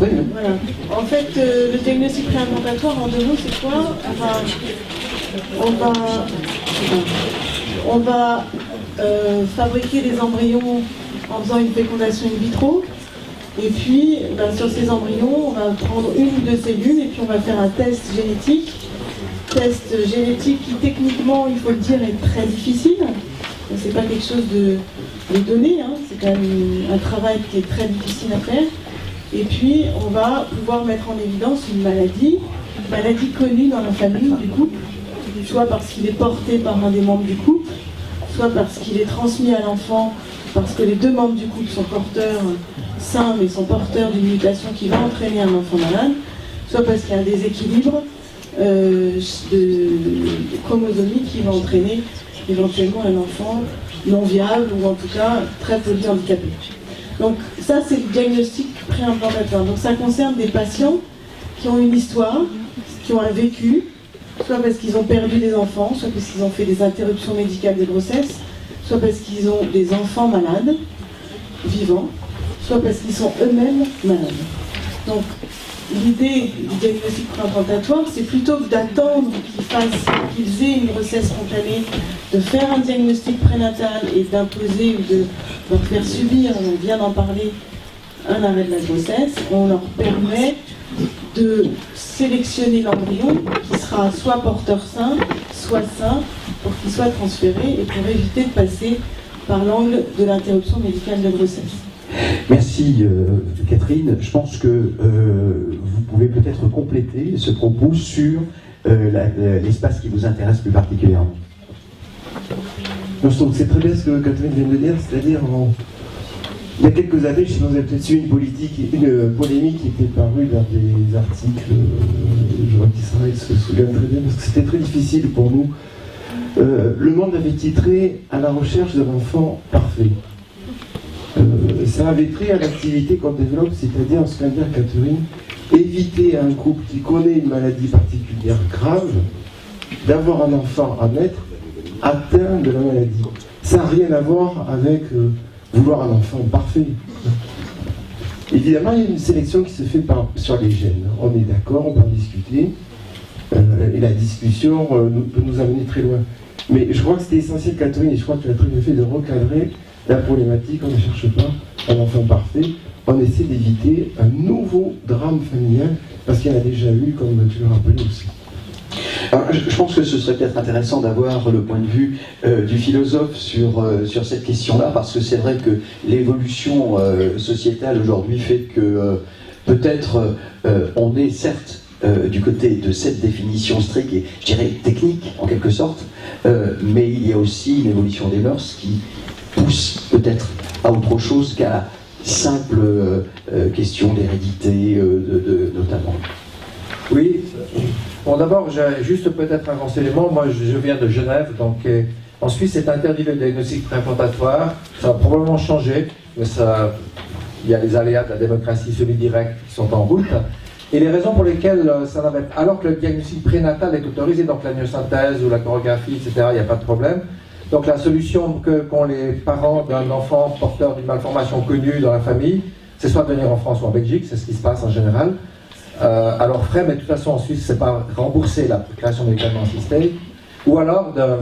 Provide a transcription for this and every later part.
Oui. Voilà. En fait, le diagnostic préimplantatoire, en 2 mots, c'est quoi? On va fabriquer des embryons en faisant une fécondation in vitro. Et puis, sur ces embryons, on va prendre une ou 2 cellules et puis on va faire un test génétique. Test génétique qui, techniquement, il faut le dire, est très difficile. C'est pas quelque chose de donné, hein. C'est quand même un travail qui est très difficile à faire. Et puis, on va pouvoir mettre en évidence une maladie connue dans la famille du couple, soit parce qu'il est porté par un des membres du couple, soit parce qu'il est transmis à l'enfant, parce que les 2 membres du couple sont porteurs sains, mais sont porteurs d'une mutation qui va entraîner un enfant malade, soit parce qu'il y a un déséquilibre chromosomique qui va entraîner éventuellement un enfant non viable ou en tout cas très polyhandicapé. Donc ça, c'est le diagnostic préimplantatoire. Donc ça concerne des patients qui ont une histoire, qui ont un vécu, soit parce qu'ils ont perdu des enfants, soit parce qu'ils ont fait des interruptions médicales de grossesse, soit parce qu'ils ont des enfants malades, vivants, soit parce qu'ils sont eux-mêmes malades. Donc l'idée du diagnostic préimplantatoire, c'est plutôt que d'attendre qu'ils aient une grossesse spontanée, de faire un diagnostic prénatal et d'imposer ou de leur faire subir, on vient d'en parler, un arrêt de la grossesse. On leur permet de sélectionner l'embryon qui sera soit porteur sain, soit sain, pour qu'il soit transféré et pour éviter de passer par l'angle de l'interruption médicale de grossesse. Merci Catherine. Je pense que vous pouvez peut-être compléter ce propos sur l'espace qui vous intéresse plus particulièrement. Je trouve que c'est très bien ce que Catherine vient de dire, c'est-à-dire il y a quelques années, je sais pas si vous avez peut-être su une polémique qui était parue dans des articles, je vois qu'Israël se souvient très bien, parce que c'était très difficile pour nous. Le Monde avait titré « À la recherche d'un enfant parfait ». Ça avait trait à l'activité qu'on développe, c'est-à-dire, ce qu'a dit Catherine, éviter à un couple qui connaît une maladie particulière grave d'avoir un enfant à naître atteint de la maladie. Ça n'a rien à voir avec vouloir un enfant parfait. Évidemment, il y a une sélection qui se fait sur les gènes. On est d'accord, on peut en discuter, et la discussion peut nous amener très loin. Mais je crois que c'était essentiel, Catherine, et je crois que tu as très bien fait de recadrer la problématique. On ne cherche pas un enfant parfait, on essaie d'éviter un nouveau drame familial, parce qu'il y en a déjà eu, comme tu le rappelais aussi. Alors, je pense que ce serait peut-être intéressant d'avoir le point de vue du philosophe sur cette question-là, parce que c'est vrai que l'évolution sociétale aujourd'hui fait que peut-être on est certes du côté de cette définition stricte et je dirais technique en quelque sorte, mais il y a aussi une évolution des mœurs qui pousse peut-être à autre chose qu'à la simple question d'hérédité notamment. Oui. Bon, d'abord, j'ai juste peut-être un renseignement. Moi, je viens de Genève, donc en Suisse, c'est interdit le diagnostic préimplantatoire. Ça va probablement changer, mais il y a les aléas de la démocratie semi-directe qui sont en route. Et les raisons pour lesquelles ça n'avait pas, alors que le diagnostic prénatal est autorisé, donc la myosynthèse ou la chorégraphie, etc., il n'y a pas de problème. Donc la solution qu'ont les parents d'un enfant porteur d'une malformation connue dans la famille, c'est soit de venir en France ou en Belgique, c'est ce qui se passe en général. Alors frais, mais de toute façon en Suisse, c'est pas rembourser la création médicalement assistée, ou alors de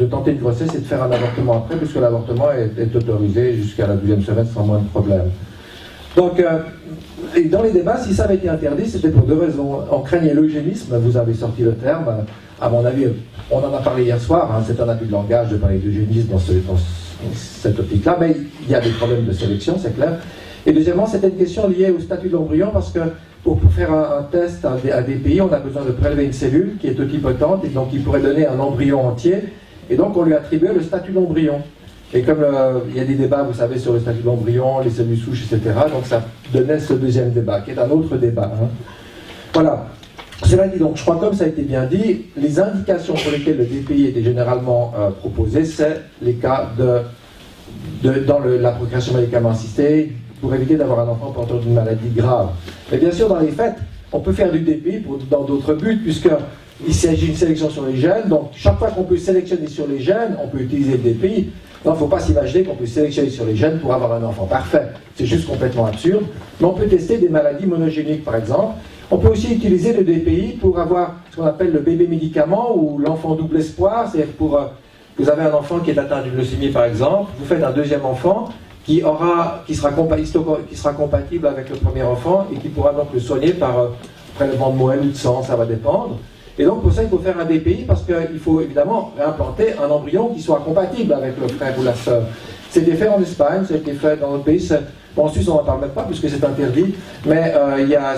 tenter une grossesse et de faire un avortement après, puisque l'avortement est autorisé jusqu'à la 12e semaine sans moins de problème. Donc, et dans les débats, si ça avait été interdit, c'était pour 2 raisons. On craignait l'eugénisme, vous avez sorti le terme, à mon avis, on en a parlé hier soir, hein, c'est un abus de langage de parler d'eugénisme dans cette optique-là, mais il y a des problèmes de sélection, c'est clair. Et deuxièmement, c'était une question liée au statut de l'embryon, parce que pour faire un test à des pays, on a besoin de prélever une cellule qui est totipotente, et donc il pourrait donner un embryon entier, et donc on lui attribuait le statut d'embryon. Et comme il y a des débats, vous savez, sur le statut d'embryon, les cellules souches, etc., donc ça donnait ce deuxième débat, qui est un autre débat. Hein. Voilà. Cela dit, donc, je crois, comme ça a été bien dit, les indications pour lesquelles le DPI était généralement proposé, c'est les cas dans la procréation médicalement assistée, pour éviter d'avoir un enfant porteur d'une maladie grave. Mais bien sûr, dans les faits, on peut faire du DPI dans d'autres buts, puisque il s'agit d'une sélection sur les gènes. Donc, chaque fois qu'on peut sélectionner sur les gènes, on peut utiliser le DPI. Il ne faut pas s'imaginer qu'on peut sélectionner sur les gènes pour avoir un enfant parfait. C'est juste complètement absurde. Mais on peut tester des maladies monogéniques, par exemple. On peut aussi utiliser le DPI pour avoir ce qu'on appelle le bébé médicament ou l'enfant double espoir. C'est-à-dire pour vous avez un enfant qui est atteint d'une leucémie, par exemple, vous faites un deuxième enfant qui sera compatible avec le premier enfant et qui pourra donc le soigner par prélèvement de moelle ou de sang, ça va dépendre. Et donc pour ça il faut faire un DPI parce qu'il faut évidemment réimplanter un embryon qui soit compatible avec le frère ou la sœur. C'était fait en Espagne, ça a été fait dans notre pays. Bon, en Suisse on n'en parle même pas puisque c'est interdit, mais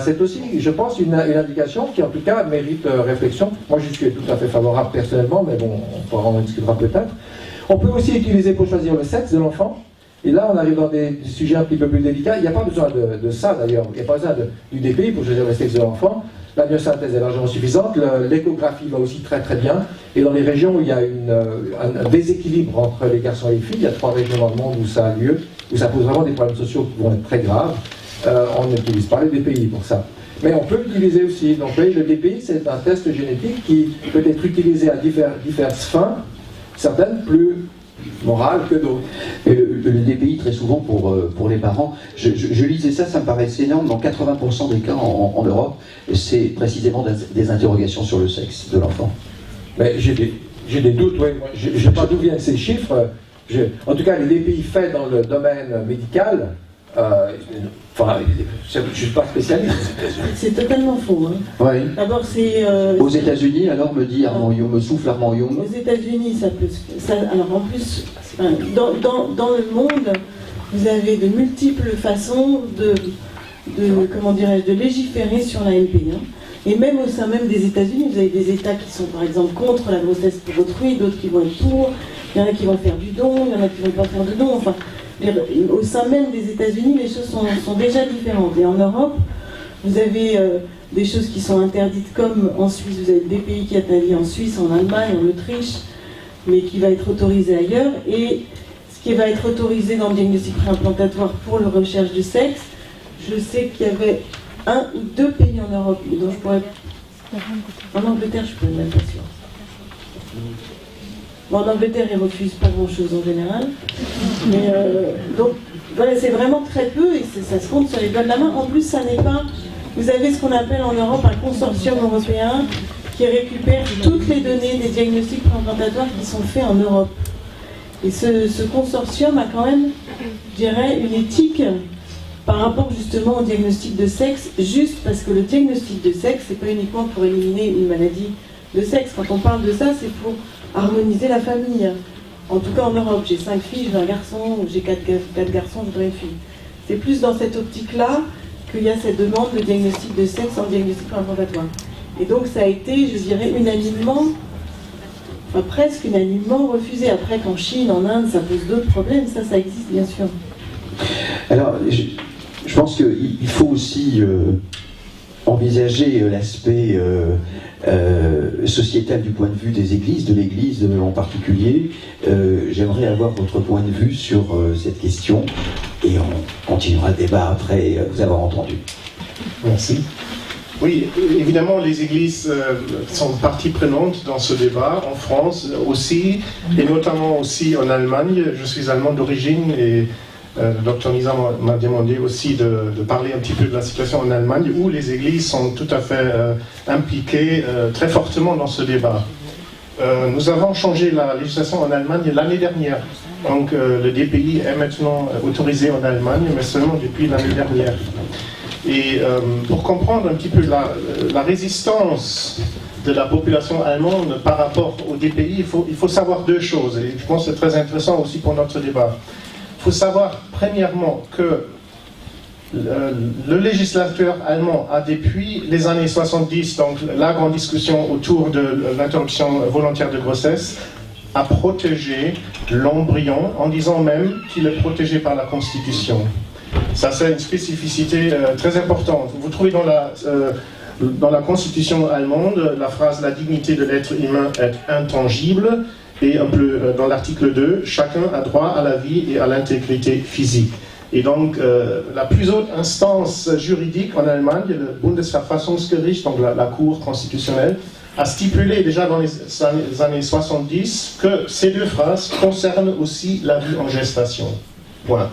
c'est aussi, je pense, une indication qui en tout cas mérite réflexion. Moi je suis tout à fait favorable personnellement, mais bon, on en discutera peut-être. On peut aussi utiliser pour choisir le sexe de l'enfant. Et là, on arrive dans des sujets un petit peu plus délicats. Il n'y a pas besoin de ça, d'ailleurs. Il n'y a pas besoin du DPI pour choisir le sexe de l'enfant. La myosynthèse est largement suffisante. L'échographie va aussi très très bien. Et dans les régions où il y a un déséquilibre entre les garçons et les filles, il y a 3 régions dans le monde où ça a lieu, où ça pose vraiment des problèmes sociaux qui vont être très graves. On n'utilise pas les DPI pour ça. Mais on peut l'utiliser aussi. Donc, le DPI, c'est un test génétique qui peut être utilisé à diverses fins, certaines plus morale que d'autres. Et le DPI, très souvent, pour les parents, je lisais ça, ça me paraissait énorme, dans 80% des cas en Europe, c'est précisément des interrogations sur le sexe de l'enfant. Mais j'ai des doutes, oui. Je ne sais pas d'où viennent ces chiffres. En tout cas, les DPI faits dans le domaine médical, je ne suis pas spécialiste. C'est totalement faux. Hein. Ouais. D'abord, c'est... aux États-Unis, alors me souffle Armand Young. Aux États-Unis, ça peut... alors en plus, dans le monde, vous avez de multiples façons de légiférer sur l'AMP. Hein. Et même au sein même des États-Unis, vous avez des États qui sont par exemple contre la grossesse pour autrui, d'autres qui vont être pour, il y en a qui vont faire du don, il y en a qui ne vont pas faire de don, enfin... Au sein même des États-Unis, les choses sont déjà différentes. Et en Europe, vous avez des choses qui sont interdites, comme en Suisse, vous avez des pays qui est interdit en Suisse, en Allemagne, en Autriche, mais qui va être autorisé ailleurs. Et ce qui va être autorisé dans le diagnostic préimplantatoire pour la recherche de sexe, je sais qu'il y avait 1 ou 2 pays en Europe dont je pourrais... En Angleterre, je ne suis même pas sûre. Bon, en Angleterre, ils refusent pas grand-chose en général. Mais donc, voilà, c'est vraiment très peu et ça se compte sur les doigts de la main. En plus, ça n'est pas... Vous avez ce qu'on appelle en Europe un consortium européen qui récupère toutes les données des diagnostics préimplantatoires qui sont faits en Europe. Et ce consortium a quand même, je dirais, une éthique par rapport justement au diagnostic de sexe, juste parce que le diagnostic de sexe, c'est pas uniquement pour éliminer une maladie de sexe. Quand on parle de ça, c'est pour harmoniser la famille. En tout cas en Europe, j'ai 5 filles, je veux un garçon, ou j'ai 4 garçons, je voudrais une fille. C'est plus dans cette optique-là qu'il y a cette demande de diagnostic de sexe en diagnostic préimplantatoire. Et donc ça a été, je dirais, unanimement, enfin presque unanimement refusé. Après qu'en Chine, en Inde, ça pose d'autres problèmes, ça existe bien sûr. Alors, je pense qu'il faut aussi envisager l'aspect sociétal du point de vue des églises, de l'église en particulier. J'aimerais avoir votre point de vue sur cette question et on continuera le débat après vous avoir entendu. Merci. Oui, évidemment, les églises sont partie prenante dans ce débat, en France aussi, et notamment aussi en Allemagne. Je suis allemand d'origine et le docteur Nisa m'a demandé aussi de parler un petit peu de la situation en Allemagne, où les églises sont tout à fait impliquées très fortement dans ce débat. Nous avons changé la législation en Allemagne l'année dernière. Donc le DPI est maintenant autorisé en Allemagne, mais seulement depuis l'année dernière. Et pour comprendre un petit peu la résistance de la population allemande par rapport au DPI, il faut savoir 2 choses, et je pense que c'est très intéressant aussi pour notre débat. Il faut savoir, premièrement, que le législateur allemand a, depuis les années 70, donc la grande discussion autour de l'interruption volontaire de grossesse, a protégé l'embryon, en disant même qu'il est protégé par la Constitution. Ça, c'est une spécificité très importante. Vous trouvez dans la Constitution allemande la phrase « La dignité de l'être humain est intangible » et un peu dans l'article 2, « Chacun a droit à la vie et à l'intégrité physique ». Et donc, la plus haute instance juridique en Allemagne, le Bundesverfassungsgericht, donc la Cour constitutionnelle, a stipulé déjà dans les années 70 que ces deux phrases concernent aussi la vie en gestation. Point.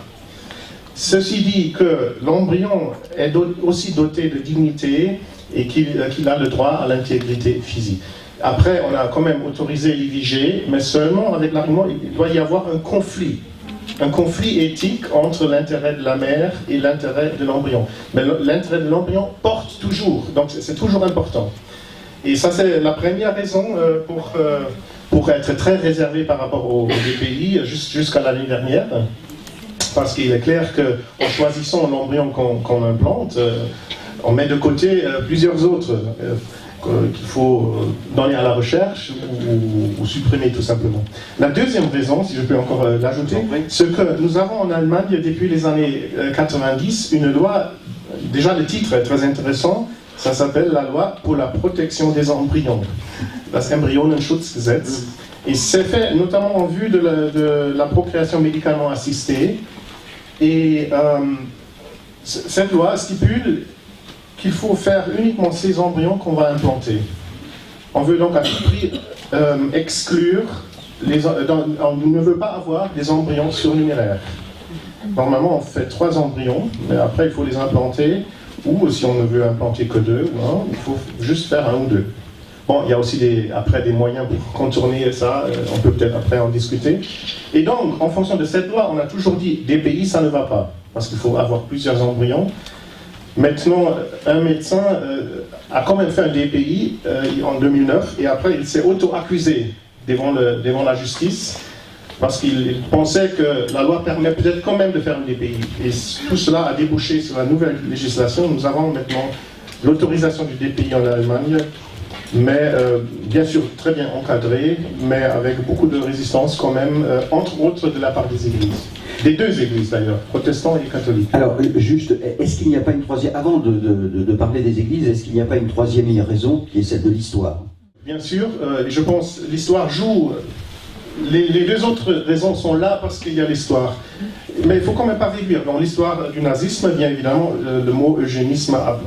Ceci dit que l'embryon est aussi doté de dignité et qu'il a le droit à l'intégrité physique. Après, on a quand même autorisé l'IVG, mais seulement avec l'argument qu'il doit y avoir un conflit éthique entre l'intérêt de la mère et l'intérêt de l'embryon. Mais l'intérêt de l'embryon porte toujours, donc c'est toujours important. Et ça, c'est la première raison pour être très réservé par rapport au DPI jusqu'à l'année dernière. Parce qu'il est clair qu'en choisissant l'embryon qu'on implante, on met de côté plusieurs autres qu'il faut donner à la recherche ou supprimer tout simplement. La deuxième raison, si je peux encore l'ajouter, c'est que nous avons en Allemagne depuis les années 90 une loi, déjà le titre est très intéressant, ça s'appelle la loi pour la protection des embryons, das Embryonenschutzgesetz, et c'est fait notamment en vue de la procréation médicalement assistée. Et cette loi stipule qu'il faut faire uniquement ces embryons qu'on va implanter. On veut donc à tout prix exclure, on ne veut pas avoir des embryons surnuméraires. Normalement on fait 3 embryons, mais après il faut les implanter, ou si on ne veut implanter que 2 ou 1, il faut juste faire 1 ou 2. Bon, il y a aussi après des moyens pour contourner ça, on peut peut-être après en discuter. Et donc, en fonction de cette loi, on a toujours dit, DPI, ça ne va pas, parce qu'il faut avoir plusieurs embryons. Maintenant, un médecin a quand même fait un DPI en 2009, et après il s'est auto-accusé devant la justice, parce qu'il pensait que la loi permet peut-être quand même de faire un DPI. Et tout cela a débouché sur la nouvelle législation. Nous avons maintenant l'autorisation du DPI en Allemagne, mais bien sûr très bien encadré, mais avec beaucoup de résistance quand même, entre autres de la part des églises. Des deux églises d'ailleurs, protestants et catholiques. Alors juste, est-ce qu'il n'y a pas une troisième, avant de parler des églises, est-ce qu'il n'y a pas une troisième raison qui est celle de l'histoire? Bien sûr, je pense que l'histoire joue, les deux autres raisons sont là parce qu'il y a l'histoire. Mais il ne faut quand même pas réduire. Dans l'histoire du nazisme, bien évidemment, le mot eugénisme a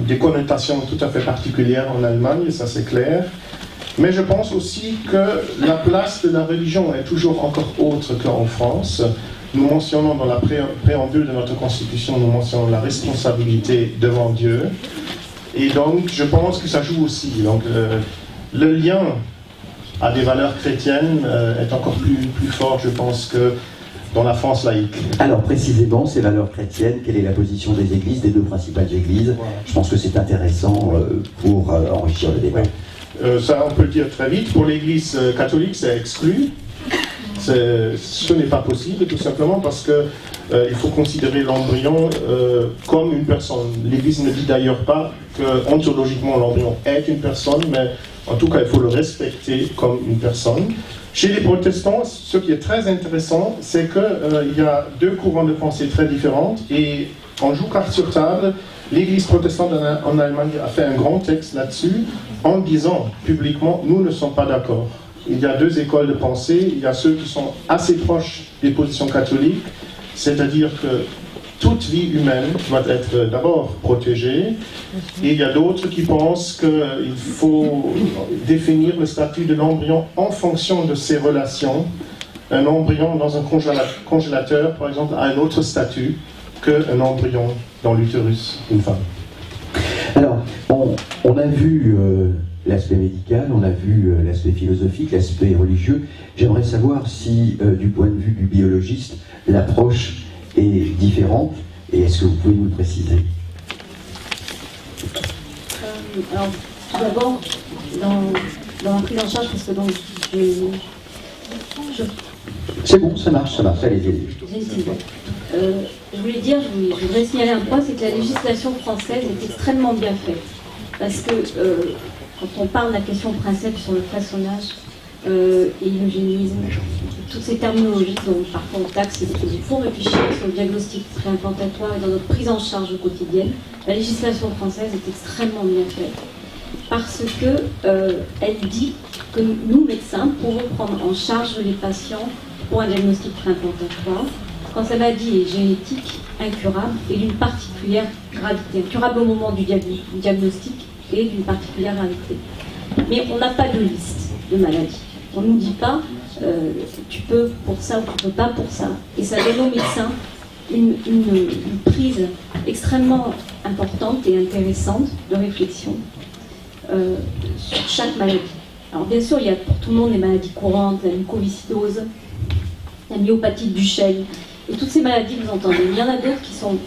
des connotations tout à fait particulières en Allemagne, ça c'est clair. Mais je pense aussi que la place de la religion est toujours encore autre qu'en France. Nous mentionnons dans la préambule de notre Constitution, nous mentionnons la responsabilité devant Dieu. Et donc, je pense que ça joue aussi. Donc, le lien à des valeurs chrétiennes est encore plus fort, je pense, que dans la France laïque. Alors précisément, ces valeurs chrétiennes, quelle est la position des églises, des deux principales églises? Voilà. Je pense que c'est intéressant pour enrichir le débat. Ça, on peut le dire très vite. Pour l'église catholique, c'est exclu. Ce n'est pas possible, tout simplement parce que il faut considérer l'embryon comme une personne. L'église ne dit d'ailleurs pas que ontologiquement l'embryon est une personne, mais en tout cas, il faut le respecter comme une personne. Chez les protestants, ce qui est très intéressant, c'est qu'il y a deux courants de pensée très différents. Et on joue carte sur table. L'Église protestante en Allemagne a fait un grand texte là-dessus en disant publiquement, nous ne sommes pas d'accord. Il y a deux écoles de pensée. Il y a ceux qui sont assez proches des positions catholiques, c'est-à-dire que toute vie humaine doit être d'abord protégée, et il y a d'autres qui pensent qu'il faut définir le statut de l'embryon en fonction de ses relations. Un embryon dans un congélateur, par exemple, a un autre statut qu'un embryon dans l'utérus d'une femme. Alors, on a vu l'aspect médical, on a vu l'aspect philosophique, l'aspect religieux. J'aimerais savoir si, du point de vue du biologiste, l'approche est différente, et est-ce que vous pouvez nous le préciser? Alors, tout d'abord, dans la prise en charge, parce que donc, c'est bon, ça marche, allez-y. Je voulais dire, je voudrais signaler un point, c'est que la législation française est extrêmement bien faite. Parce que quand on parle de la question principe sur le façonnage et l'eugénisme, toutes ces terminologies dont parfois on taxe, il faut réfléchir sur le diagnostic préimplantatoire et dans notre prise en charge quotidienne. La législation française est extrêmement bien faite parce qu'elle dit que nous, médecins, pouvons prendre en charge les patients pour un diagnostic préimplantatoire quand sa maladie est génétique, incurable et d'une particulière gravité. Incurable au moment du diagnostic et d'une particulière gravité. Mais on n'a pas de liste de maladies. On ne nous dit pas tu peux pour ça ou tu ne peux pas pour ça. Et ça donne aux médecins une prise extrêmement importante et intéressante de réflexion sur chaque maladie. Alors bien sûr, il y a pour tout le monde les maladies courantes, la mucoviscidose, la myopathie de Duchenne, et toutes ces maladies que vous entendez. Il y en a d'autres qui sont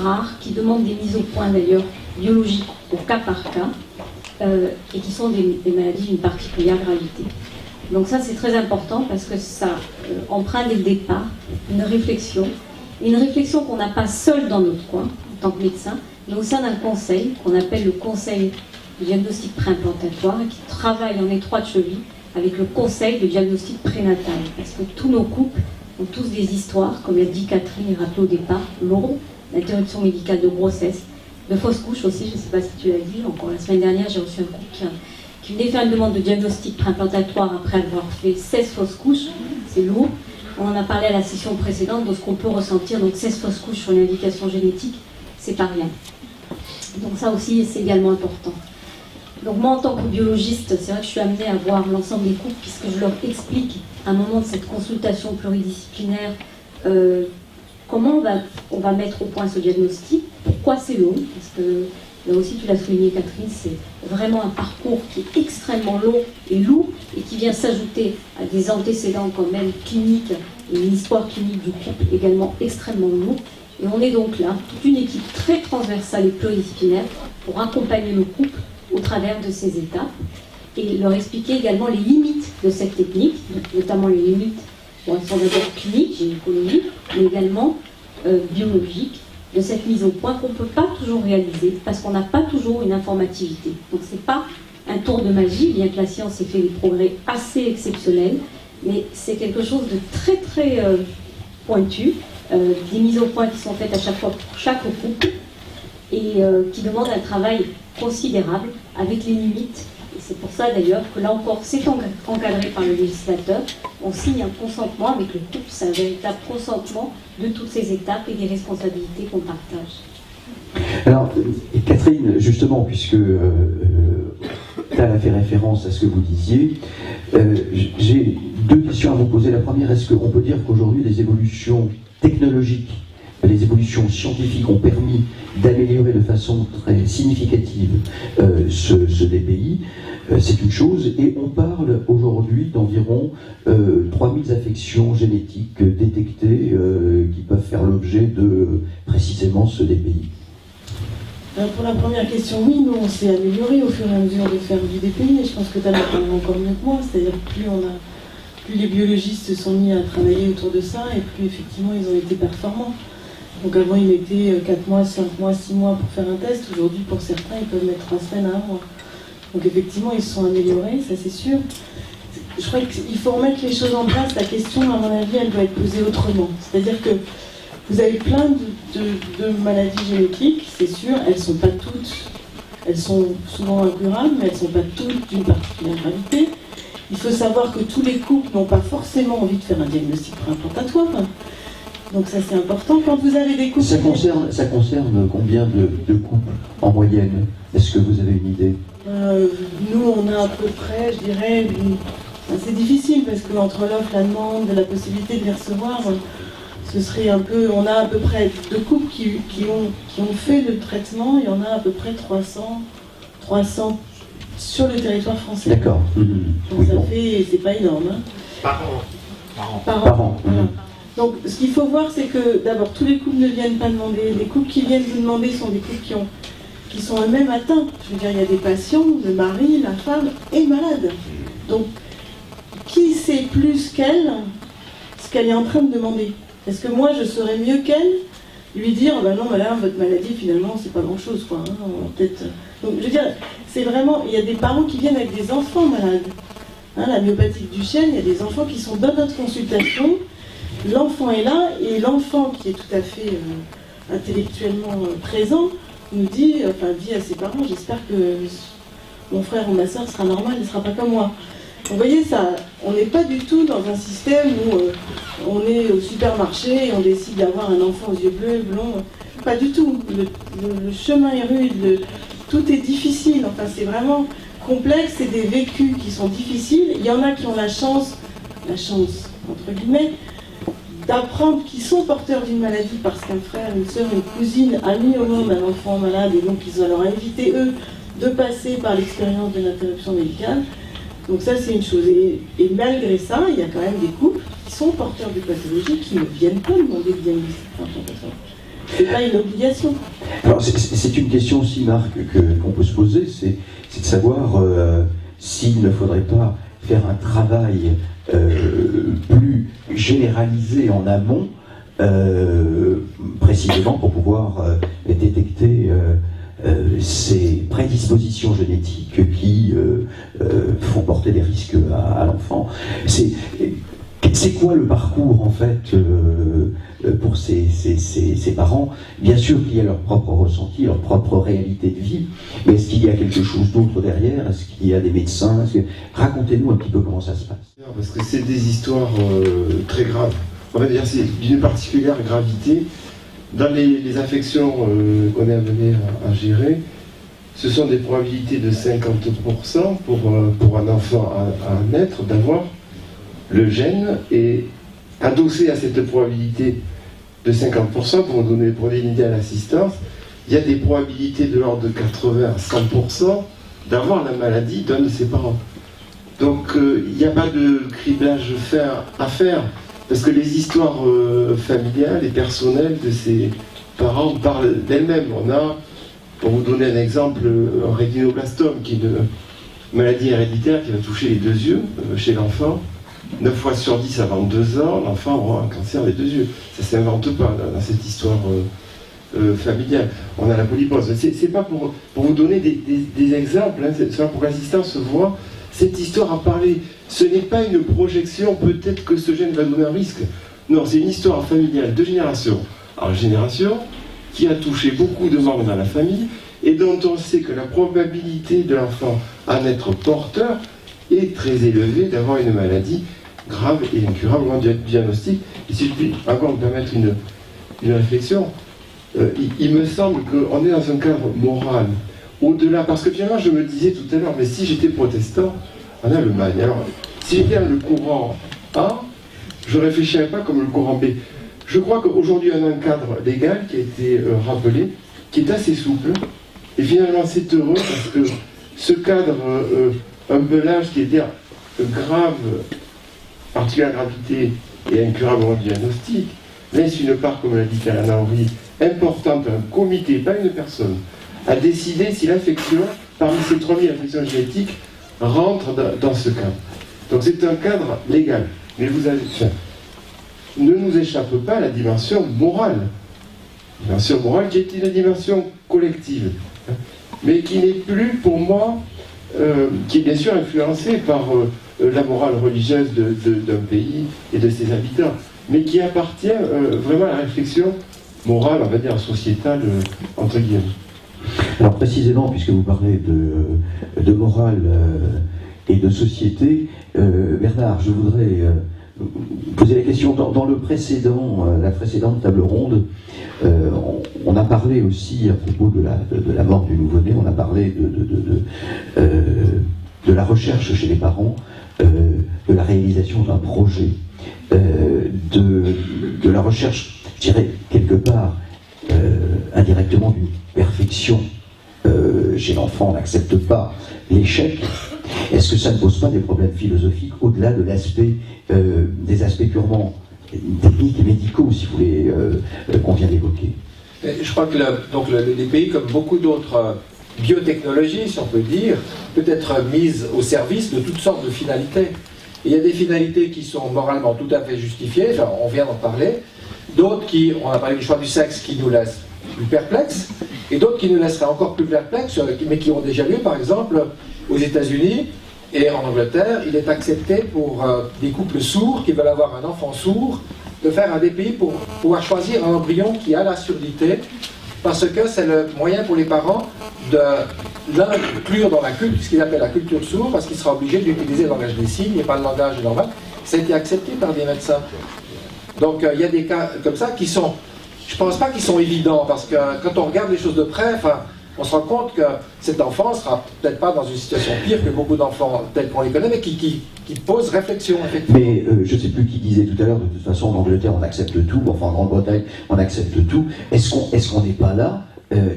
rares, qui demandent des mises au point d'ailleurs biologiques au cas par cas, et qui sont des maladies d'une particulière gravité. Donc ça c'est très important parce que ça emprunte dès le départ une réflexion qu'on n'a pas seul dans notre coin en tant que médecin, mais au sein d'un conseil qu'on appelle le conseil de diagnostic préimplantatoire et qui travaille en étroite cheville avec le conseil de diagnostic prénatal, parce que tous nos couples ont tous des histoires, comme l'a dit Catherine et rappelé au départ, lourdes, d'interruption médicale de grossesse, de fausse couche aussi, je ne sais pas si tu l'as dit, encore la semaine dernière j'ai reçu un couple qui venait faire une demande de diagnostic préimplantatoire après avoir fait 16 fausses couches, c'est lourd. On en a parlé à la session précédente, de ce qu'on peut ressentir, donc 16 fausses couches sur une indication génétique, c'est pas rien. Donc ça aussi c'est également important. Donc moi en tant que biologiste, c'est vrai que je suis amenée à voir l'ensemble des couples puisque je leur explique à un moment de cette consultation pluridisciplinaire comment on va mettre au point ce diagnostic, pourquoi c'est long, parce que là aussi tu l'as souligné Catherine, c'est vraiment un parcours qui est extrêmement long et lourd et qui vient s'ajouter à des antécédents quand même cliniques et une histoire clinique du couple également extrêmement lourde. Et on est donc là, toute une équipe très transversale et pluridisciplinaire pour accompagner nos couples au travers de ces étapes et leur expliquer également les limites de cette technique, notamment les limites, bon, elles sont d'abord cliniques, gynécologiques, mais également biologiques, de cette mise au point qu'on ne peut pas toujours réaliser parce qu'on n'a pas toujours une informativité. Donc c'est pas un tour de magie, bien que la science ait fait des progrès assez exceptionnels, mais c'est quelque chose de très très pointu, des mises au point qui sont faites à chaque fois pour chaque couple et qui demandent un travail considérable avec les limites. Et c'est pour ça d'ailleurs que là encore c'est encadré par le législateur. On signe un consentement avec le couple, c'est un véritable consentement de toutes ces étapes et des responsabilités qu'on partage. Alors, Catherine, justement, puisque tu as fait référence à ce que vous disiez, j'ai deux questions à vous poser. La première, est-ce qu'on peut dire qu'aujourd'hui les évolutions technologiques, les évolutions scientifiques ont permis d'améliorer de façon très significative ce DPI, c'est une chose, et on parle aujourd'hui d'environ 3000 affections génétiques détectées qui peuvent faire l'objet de précisément ce DPI. Pour la première question, oui, nous on s'est amélioré au fur et à mesure de faire du DPI, et je pense que tu as encore mieux que moi, c'est-à-dire plus les biologistes se sont mis à travailler autour de ça, et plus effectivement ils ont été performants. Donc avant ils mettaient 4 mois, 5 mois, 6 mois pour faire un test, aujourd'hui pour certains ils peuvent mettre 3 semaines à 1 mois. Donc effectivement ils se sont améliorés, ça c'est sûr. Je crois qu'il faut remettre les choses en place, la question à mon avis elle doit être posée autrement. C'est-à-dire que vous avez plein de maladies génétiques, c'est sûr, elles sont pas toutes, elles sont souvent incurables, mais elles sont pas toutes d'une particulière gravité. Il faut savoir que tous les couples n'ont pas forcément envie de faire un diagnostic préimplantatoire. Donc ça c'est important. Quand vous avez des couples... Ça concerne combien de couples en moyenne? Est-ce que vous avez une idée? Nous on a à peu près, je dirais, c'est difficile parce que entre l'offre, la demande, la possibilité de les recevoir, ce serait un peu... On a à peu près 2 couples qui ont fait le traitement, il y en a à peu près 300 sur le territoire français. D'accord. Donc oui, ça bon. fait, c'est pas énorme. Hein. Par an. Voilà. Donc ce qu'il faut voir, c'est que d'abord tous les couples ne viennent pas demander. Les couples qui viennent vous demander sont des couples qui sont eux-mêmes atteints. Je veux dire, il y a des patients, le mari, la femme est malade. Donc qui sait plus qu'elle ce qu'elle est en train de demander? Est-ce que moi je saurais mieux qu'elle lui dire bah non, madame, votre maladie finalement c'est pas grand-chose quoi. Hein, peut-être. Donc je veux dire, c'est vraiment, il y a des parents qui viennent avec des enfants malades. Hein, la myopathie de Duchenne, il y a des enfants qui sont dans notre consultation. L'enfant est là et l'enfant qui est tout à fait intellectuellement présent nous dit à ses parents, j'espère que mon frère ou ma soeur sera normal, il ne sera pas comme moi. Vous voyez ça, on n'est pas du tout dans un système où on est au supermarché et on décide d'avoir un enfant aux yeux bleus, blonds. Pas du tout. Le chemin est rude, tout est difficile. Enfin, c'est vraiment complexes et des vécus qui sont difficiles. Il y en a qui ont la chance entre guillemets, d'apprendre qu'ils sont porteurs d'une maladie parce qu'un frère, une sœur, une cousine a mis au monde un enfant malade et donc ils leur ont évité, eux, de passer par l'expérience de l'interruption médicale. Donc ça, c'est une chose. Et malgré ça, il y a quand même des couples qui sont porteurs de pathologies qui ne viennent pas demander de diagnostic d'implantation. C'est pas une obligation. Alors c'est une question aussi, Marc, qu'on peut se poser, c'est de savoir s'il ne faudrait pas faire un travail plus généralisé en amont, précisément pour pouvoir détecter ces prédispositions génétiques qui font porter des risques à l'enfant. C'est quoi le parcours en fait pour ces parents? Bien sûr qu'il y a leur propre ressenti, leur propre réalité de vie, mais est-ce qu'il y a quelque chose d'autre derrière? Est-ce qu'il y a des médecins? Racontez-nous un petit peu comment ça se passe. Parce que c'est des histoires très graves. On va dire c'est d'une particulière gravité. Dans les affections qu'on est amené à gérer, ce sont des probabilités de 50% pour un enfant à naître d'avoir le gène, et adossé à cette probabilité de 50%, pour donner une idée à l'assistance, il y a des probabilités de l'ordre de 80 à 100% d'avoir la maladie d'un de ses parents. Donc il n'y a pas de criblage à faire, parce que les histoires familiales et personnelles de ces parents parlent d'elles-mêmes. On a, pour vous donner un exemple, un rétinoblastome, qui est une maladie héréditaire qui va toucher les deux yeux chez l'enfant. 9 fois sur 10 avant 2 ans, l'enfant aura un cancer des deux yeux. Ça ne s'invente pas dans cette histoire familiale. On a la polypose. C'est pas pour vous donner des exemples, hein, c'est pour que l'assistance voit. Cette histoire a parlé. Ce n'est pas une projection, peut-être que ce gène va donner un risque. Non, c'est une histoire familiale de génération en génération qui a touché beaucoup de membres dans la famille et dont on sait que la probabilité de l'enfant à naître porteur est très élevée d'avoir une maladie grave et incurable au moment du diagnostic. Et si je puis encore me permettre une réflexion, il me semble qu'on est dans un cadre moral. Au-delà, parce que finalement, je me disais tout à l'heure, mais si j'étais protestant en Allemagne, alors si j'étais dans le courant A, je ne réfléchirais pas comme le courant B. Je crois qu'aujourd'hui, on a un cadre légal qui a été rappelé, qui est assez souple, et finalement, c'est heureux parce que ce cadre un peu large, qui est dire grave, particulière gravité et incurable au diagnostic, laisse une part, comme l'a dit Karina Henry, importante, un comité, pas une personne, à décider si l'affection, parmi ces 3000 affections génétiques, rentre dans ce cadre. Donc c'est un cadre légal. Mais vous avez, ne nous échappe pas la dimension morale. La dimension morale qui était une dimension collective, mais qui n'est plus pour moi, qui est bien sûr influencée par la morale religieuse d'un pays et de ses habitants, mais qui appartient vraiment à la réflexion morale, on va dire sociétale, entre guillemets. Alors précisément, puisque vous parlez de morale et de société, Bernard, je voudrais poser la question. Dans la précédente table ronde, on a parlé aussi, à propos de la mort du nouveau-né, on a parlé de la recherche chez les parents, de la réalisation d'un projet, de la recherche, je dirais, quelque part, indirectement d'une perfection chez l'enfant. On n'accepte pas l'échec. Est-ce que ça ne pose pas des problèmes philosophiques au-delà de l'aspect, des aspects purement techniques et médicaux, si vous voulez, qu'on vient d'évoquer? Je crois que les pays, comme beaucoup d'autres biotechnologies, si on peut dire, peut être mises au service de toutes sortes de finalités. Et il y a des finalités qui sont moralement tout à fait justifiées, enfin, on vient d'en parler, d'autres qui, on a parlé du choix du sexe, qui nous laissent plus perplexes, et d'autres qui nous laisseraient encore plus perplexes, mais qui ont déjà lieu. Par exemple, aux États-Unis et en Angleterre, il est accepté pour des couples sourds qui veulent avoir un enfant sourd de faire un DPI pour pouvoir choisir un embryon qui a la surdité, parce que c'est le moyen pour les parents de l'inclure dans ce qu'ils appellent la culture sourde, parce qu'il sera obligé d'utiliser le langage des signes et pas le langage normal. Ça a été accepté par des médecins. Donc il y a des cas comme ça qui sont, je ne pense pas qu'ils sont évidents, parce que quand on regarde les choses de près, enfin, on se rend compte que cet enfant ne sera peut-être pas dans une situation pire que beaucoup d'enfants tels qu'on les connaît, mais qui posent réflexion, effectivement. Mais je ne sais plus qui disait tout à l'heure, de toute façon en Angleterre on accepte tout, enfin en Grande-Bretagne on accepte tout. Est-ce qu'on n'est pas là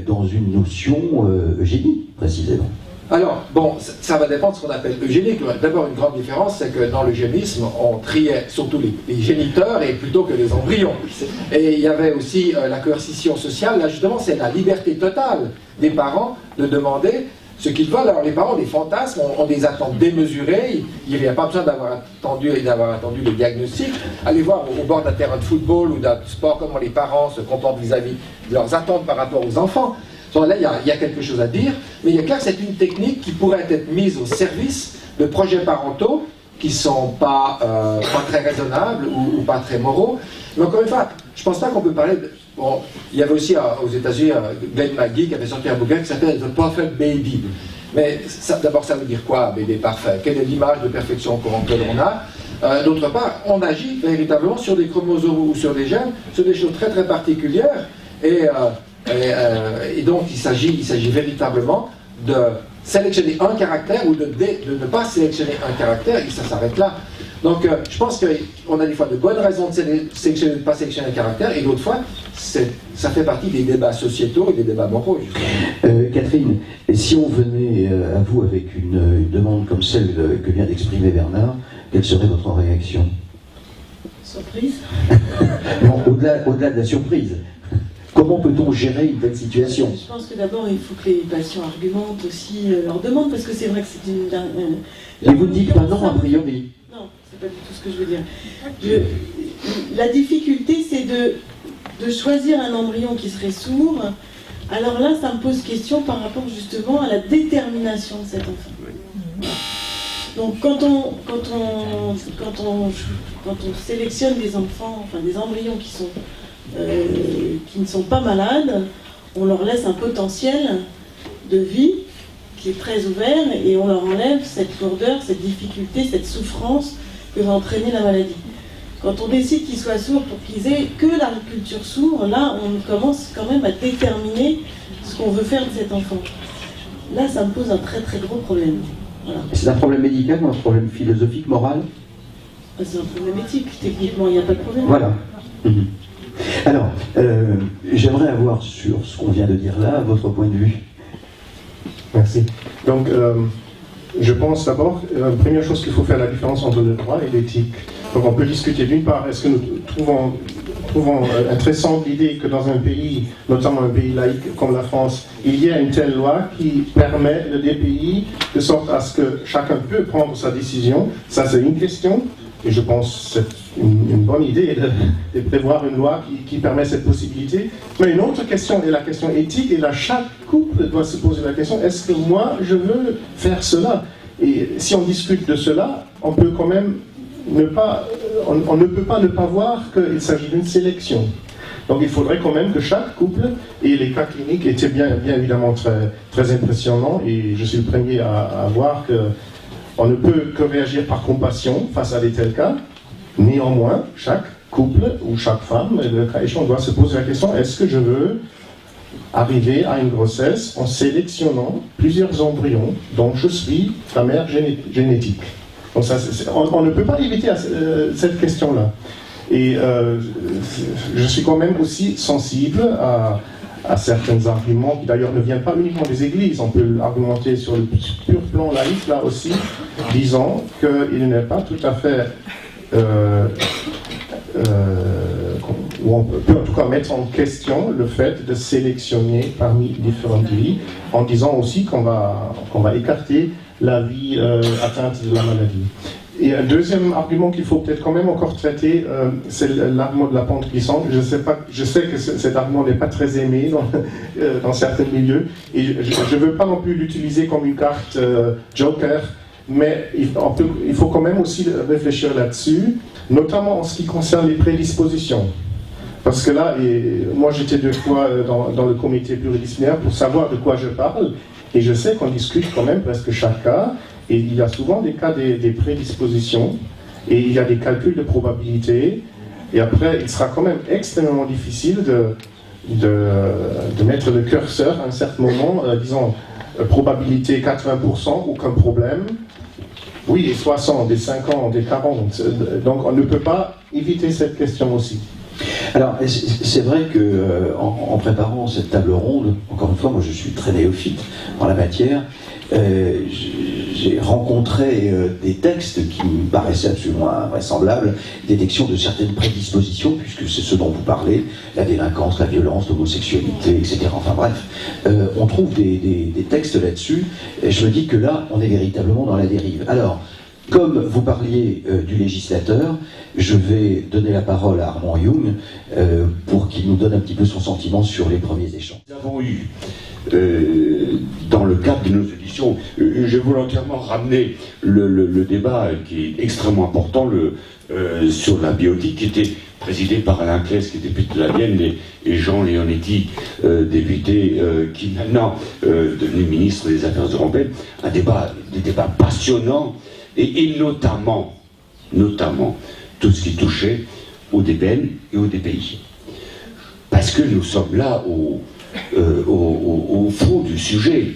dans une notion eugénie, précisément? Alors, bon, ça va dépendre de ce qu'on appelle eugénique. D'abord, une grande différence, c'est que dans l'eugénisme, on triait surtout les géniteurs et plutôt que les embryons. Et il y avait aussi la coercition sociale. Là, justement, c'est la liberté totale des parents de demander ce qu'ils veulent. Alors, les parents ont des fantasmes, ont des attentes démesurées. Il n'y a pas besoin d'avoir attendu le diagnostic. Allez voir au bord d'un terrain de football ou d'un sport comment les parents se comportent vis-à-vis de leurs attentes par rapport aux enfants. Là, il y a quelque chose à dire, mais il est clair que c'est une technique qui pourrait être mise au service de projets parentaux qui ne sont pas très raisonnables ou pas très moraux. Mais encore une fois, je ne pense pas qu'on peut parler de... Bon, il y avait aussi aux États-Unis Glenn McGee qui avait sorti un bouquin qui s'appelle The Perfect Baby. Mais d'abord, ça veut dire quoi, bébé parfait? Quelle est l'image de perfection que l'on a? D'autre part, on agit véritablement sur des chromosomes ou sur des gènes, sur des choses très très particulières. Et donc, il s'agit véritablement de sélectionner un caractère ou de ne pas sélectionner un caractère, et ça s'arrête là. Donc, je pense qu'on a des fois de bonnes raisons de sélectionner, de ne pas sélectionner un caractère, et d'autres fois, ça fait partie des débats sociétaux et des débats moraux. Catherine, si on venait à vous avec une demande comme celle que vient d'exprimer Bernard, quelle serait votre réaction? Surprise. Non, au-delà de la surprise. Comment peut-on gérer une telle situation? Je pense que d'abord, il faut que les patients argumentent aussi leur demande, parce que c'est vrai que c'est une... Et vous ne dites pas non, a priori? Non, c'est pas du tout ce que je veux dire. La difficulté, c'est de choisir un embryon qui serait sourd. Alors là, ça me pose question par rapport justement à la détermination de cet enfant. Donc quand on sélectionne des enfants, enfin des embryons qui ne sont pas malades, on leur laisse un potentiel de vie qui est très ouvert et on leur enlève cette lourdeur, cette difficulté, cette souffrance que va entraîner la maladie. Quand on décide qu'ils soient sourds pour qu'ils aient que la culture sourde, là on commence quand même à déterminer ce qu'on veut faire de cet enfant. Là ça me pose un très très gros problème. Voilà. C'est un problème médical ou un problème philosophique, moral? C'est un problème éthique, techniquement il n'y a pas de problème. Voilà. Alors, j'aimerais avoir sur ce qu'on vient de dire là, votre point de vue. Merci. Donc, je pense d'abord, première chose qu'il faut faire la différence entre le droit et l'éthique. Donc on peut discuter d'une part, est-ce que nous trouvons intéressante l'idée que dans un pays, notamment un pays laïque comme la France, il y a une telle loi qui permet le DPI de sorte à ce que chacun peut prendre sa décision. Ça c'est une question, et je pense que c'est une bonne idée de prévoir une loi qui permet cette possibilité. Mais une autre question est la question éthique, et là chaque couple doit se poser la question, est-ce que moi je veux faire cela? Et si on discute de cela, on peut quand même on ne peut pas ne pas voir qu'il s'agit d'une sélection. Donc il faudrait quand même que chaque couple, et les cas cliniques étaient bien évidemment très, très impressionnants, et je suis le premier à voir qu'on ne peut que réagir par compassion face à de tels cas. Néanmoins, chaque couple ou chaque femme, le cas échéant, doit se poser la question, est-ce que je veux arriver à une grossesse en sélectionnant plusieurs embryons dont je suis la mère génétique? Donc ça, on ne peut pas éviter cette question-là. Et je suis quand même aussi sensible à certains arguments qui d'ailleurs ne viennent pas uniquement des églises. On peut argumenter sur le pur plan laïque là aussi, disant qu'il n'est pas tout à fait... ou on peut en tout cas mettre en question le fait de sélectionner parmi différentes vies, en disant aussi qu'on va écarter la vie atteinte de la maladie. Et un deuxième argument qu'il faut peut-être quand même encore traiter, c'est l'argument de la pente glissante. Je sais que cet argument n'est pas très aimé dans certains milieux, et je ne veux pas non plus l'utiliser comme une carte joker, mais il faut quand même aussi réfléchir là-dessus, notamment en ce qui concerne les prédispositions. Parce que là, moi j'étais 2 fois dans le comité pluridisciplinaire pour savoir de quoi je parle, et je sais qu'on discute quand même presque chaque cas, et il y a souvent des cas des prédispositions, et il y a des calculs de probabilité, et après il sera quand même extrêmement difficile de mettre le curseur à un certain moment, disons, probabilité 80%, aucun problème. Oui, des 60, des 50, des 40. Donc on ne peut pas éviter cette question aussi. Alors, c'est vrai que en préparant cette table ronde, encore une fois, moi je suis très néophyte en la matière, j'ai rencontré des textes qui me paraissaient absolument invraisemblables, détection de certaines prédispositions, puisque c'est ce dont vous parlez, la délinquance, la violence, l'homosexualité, etc. Enfin bref, on trouve des textes là-dessus, et je me dis que là, on est véritablement dans la dérive. Alors, comme vous parliez du législateur, je vais donner la parole à Armand Young pour qu'il nous donne un petit peu son sentiment sur les premiers échanges. Nous avons eu, dans le cadre de nos auditions, j'ai volontairement ramené le débat qui est extrêmement important sur la biotique, qui était présidé par Alain Claes, qui est député de la Vienne, et Jean Leonetti, député qui maintenant devenu ministre des Affaires européennes. Des débats passionnants, et notamment tout ce qui touchait au DPN et au DPI. Parce que nous sommes là au fond du sujet.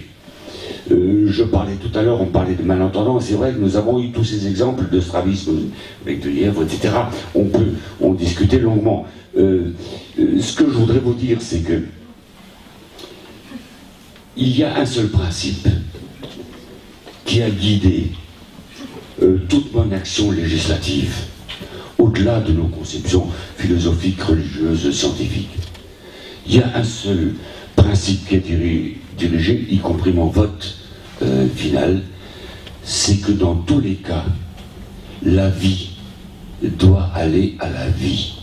Je parlais tout à l'heure, on parlait de malentendants, c'est vrai que nous avons eu tous ces exemples de strabisme avec de Lièvre, etc. On peut en discuter longuement. Ce que je voudrais vous dire, c'est que il y a un seul principe qui a guidé toute bonne action législative, au-delà de nos conceptions philosophiques, religieuses, scientifiques. Il y a un seul principe qui est dirigé, y compris mon vote final, c'est que dans tous les cas, la vie doit aller à la vie.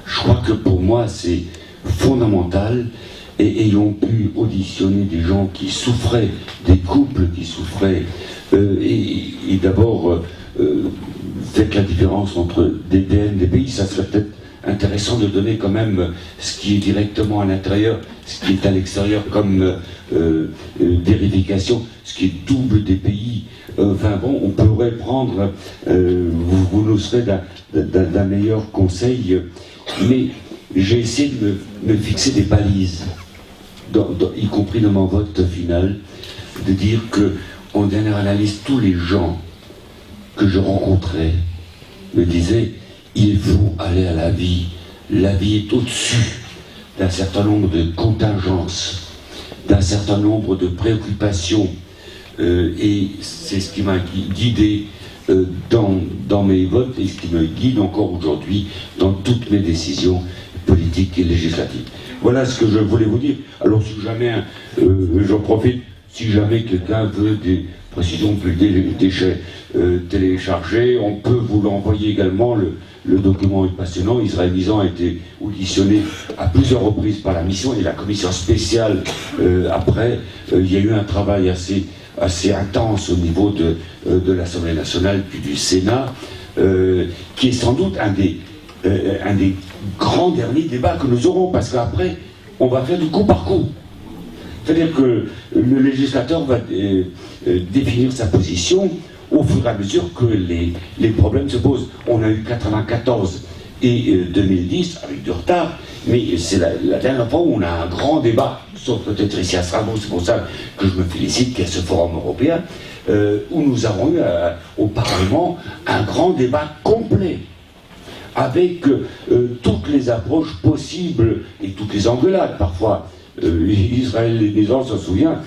Je crois que pour moi, c'est fondamental, et ayant pu auditionner des gens qui souffraient, des couples qui souffraient, et d'abord, faites la différence entre DPN et DPI, ça serait peut-être intéressant de donner quand même ce qui est directement à l'intérieur, ce qui est à l'extérieur comme vérification, ce qui est double DPI. Enfin bon, on pourrait prendre, vous nous serez d'un meilleur conseil, mais j'ai essayé de me fixer des balises, y compris dans mon vote final, de dire que, en dernière analyse, tous les gens que je rencontrais me disaient il faut aller à la vie. La vie est au-dessus d'un certain nombre de contingences, d'un certain nombre de préoccupations, et c'est ce qui m'a guidé dans mes votes et ce qui me guide encore aujourd'hui dans toutes mes décisions politiques et législatives. Voilà ce que je voulais vous dire. Alors si jamais, j'en profite, si jamais quelqu'un veut des précisions plus déchets téléchargés, on peut vous l'envoyer également. Le document est passionnant. Israël Nizan a été auditionné à plusieurs reprises par la mission et la commission spéciale après. Il y a eu un travail assez intense au niveau de l'Assemblée nationale puis du Sénat, qui est sans doute un des grands derniers débats que nous aurons, parce qu'après, on va faire du coup par coup. C'est-à-dire que le législateur va définir sa position au fur et à mesure que les problèmes se posent. On a eu 94 et 2010 avec du retard, mais c'est la dernière fois où on a un grand débat, sauf peut-être ici à Strasbourg, c'est pour ça que je me félicite qu'il y a ce forum européen, où nous avons eu au Parlement un grand débat complet, avec toutes les approches possibles et toutes les engueulades parfois. Israël Nizan s'en souvient,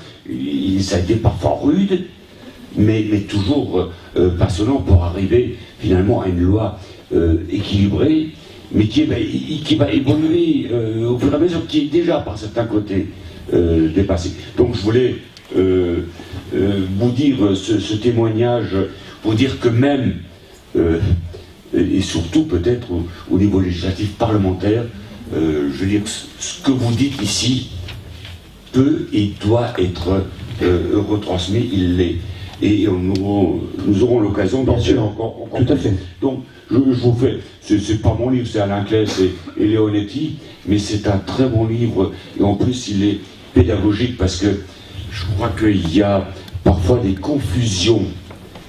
ça a été parfois rude, mais toujours passionnant pour arriver finalement à une loi équilibrée, mais qui va évoluer au fur et à mesure, qui est déjà par certains côtés dépassée. Donc je voulais vous dire ce témoignage, pour dire que même, et surtout peut-être au niveau législatif parlementaire, je veux dire, ce que vous dites ici peut et doit être retransmis, il l'est. Et nous aurons l'occasion d'en faire encore. Tout à fait. Donc, je vous fais, c'est pas mon livre, c'est Alain Claes et Leonetti, mais c'est un très bon livre, et en plus il est pédagogique, parce que je crois qu'il y a parfois des confusions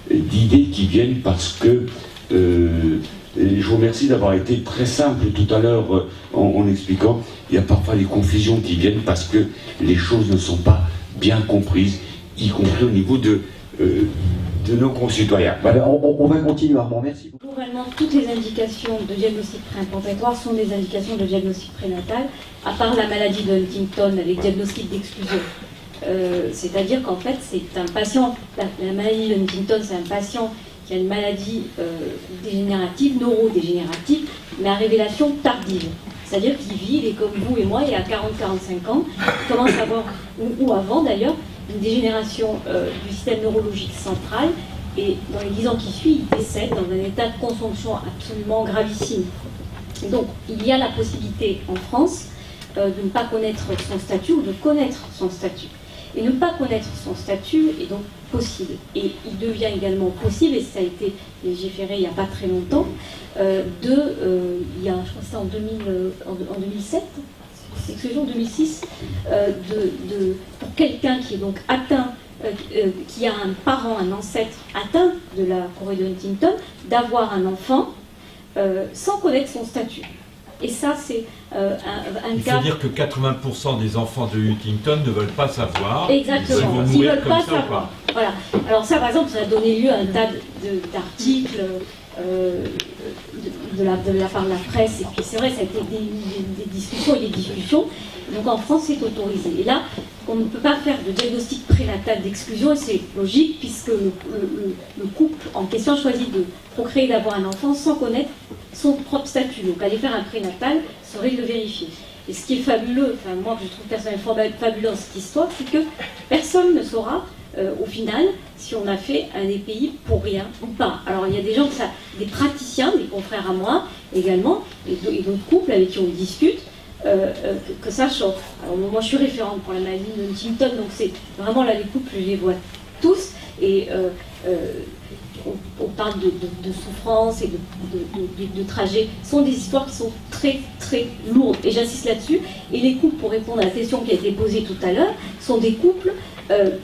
d'idées qui viennent parce que je vous remercie d'avoir été très simple tout à l'heure en expliquant. Il y a parfois des confusions qui viennent parce que les choses ne sont pas bien comprises, y compris au niveau de nos concitoyens. Voilà, on va continuer, Armand. Merci beaucoup. Globalement, toutes les indications de diagnostic préimplantatoire sont des indications de diagnostic prénatal, à part la maladie de Huntington avec diagnostic d'exclusion. C'est-à-dire qu'en fait, c'est un patient, la maladie de Huntington, c'est un patient qui a une maladie dégénérative, neurodégénérative, mais à révélation tardive. C'est-à-dire qu'il vit, il est comme vous et moi, il a 40-45 ans, il commence à avoir, ou avant d'ailleurs, une dégénération du système neurologique central, et dans les 10 ans qui suivent, il décède dans un état de consomption absolument gravissime. Et donc, il y a la possibilité en France de ne pas connaître son statut ou de connaître son statut. Et ne pas connaître son statut est donc possible. Et il devient également possible, et ça a été légiféré il n'y a pas très longtemps, il y a, je crois que c'était en 2007, exclusion 2006, pour quelqu'un qui est donc atteint, qui a un parent, un ancêtre atteint de la chorée de Huntington, d'avoir un enfant sans connaître son statut. Et ça, c'est un Il cas... faut dire que 80% des enfants de Huntington ne veulent pas savoir. Exactement, s'ils ils vont ne mourir veulent pas comme ça ou savoir. pas. Voilà. Alors ça, par exemple, ça a donné lieu à un tas d'articles de la part de la presse. Et puis c'est vrai, ça a été des discussions et des discussions. Donc en France, c'est autorisé. Et là, on ne peut pas faire de diagnostic prénatal d'exclusion, et c'est logique, puisque le couple en question choisit de procréer, d'avoir un enfant sans connaître son propre statut. Donc aller faire un prénatal serait de le vérifier. Et ce qui est fabuleux, enfin moi je trouve personnellement fabuleux dans cette histoire, c'est que personne ne saura au final si on a fait un EPI pour rien ou pas. Alors il y a des gens, des praticiens, des confrères à moi également, et d'autres couples avec qui on discute, que ça chauffe. Alors moi je suis référente pour la maladie de Huntington, donc c'est vraiment là les couples, je les vois tous, et on parle de souffrance et de trajets. Ce sont des histoires qui sont très très lourdes, et j'insiste là-dessus. Et les couples, pour répondre à la question qui a été posée tout à l'heure, sont des couples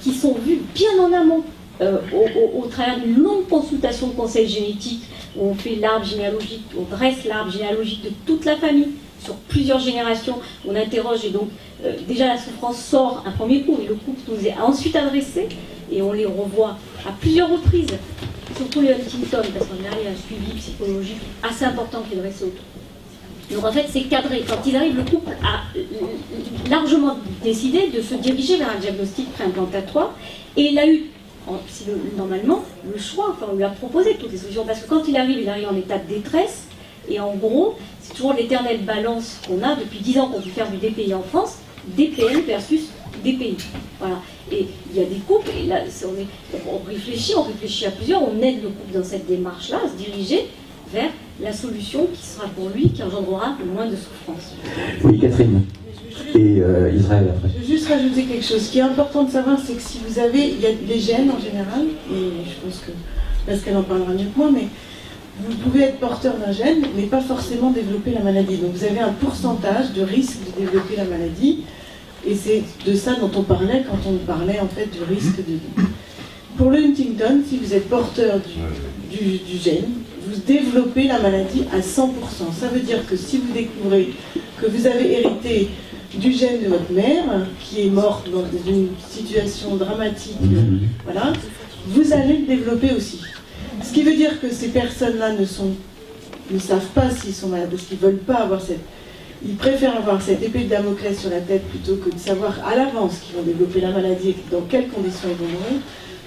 qui sont vus bien en amont au travers d'une longue consultation de conseil génétique où on fait l'arbre généalogique, on dresse l'arbre généalogique de toute la famille sur plusieurs générations, on interroge, et donc déjà la souffrance sort un premier coup, et le couple nous est ensuite adressé, et on les revoit à plusieurs reprises, surtout les Huntington, parce qu'on arrive à un suivi psychologique assez important qui est dressé autour. Donc en fait c'est cadré. Quand ils arrivent, le couple a largement décidé de se diriger vers un diagnostic préimplantatoire, et il a eu normalement le choix, enfin on lui a proposé toutes les solutions, parce que quand il arrive en état de détresse, et en gros, c'est toujours l'éternelle balance qu'on a depuis 10 ans qu'on peut faire du DPI en France, DPN versus DPI. Voilà. Et il y a des couples, et là on réfléchit à plusieurs, on aide le couple dans cette démarche-là à se diriger vers la solution qui sera pour lui, qui engendrera le moins de souffrance. Oui, Catherine. Et Israël après. Je veux juste rajouter quelque chose. Ce qui est important de savoir, c'est que si vous avez, il y a les gènes en général, et je pense que Pascal en parlera mieux que moi, mais vous pouvez être porteur d'un gène, mais pas forcément développer la maladie. Donc vous avez un pourcentage de risque de développer la maladie, et c'est de ça dont on parlait quand on parlait en fait du risque de... Pour le Huntington, si vous êtes porteur du gène, vous développez la maladie à 100%. Ça veut dire que si vous découvrez que vous avez hérité du gène de votre mère, qui est morte dans une situation dramatique, voilà, vous allez le développer aussi. Ce qui veut dire que ces personnes-là ne savent pas s'ils sont malades, parce qu'ils ne veulent pas avoir ils préfèrent avoir cette épée de Damoclès sur la tête plutôt que de savoir à l'avance qu'ils vont développer la maladie et dans quelles conditions ils vont mourir.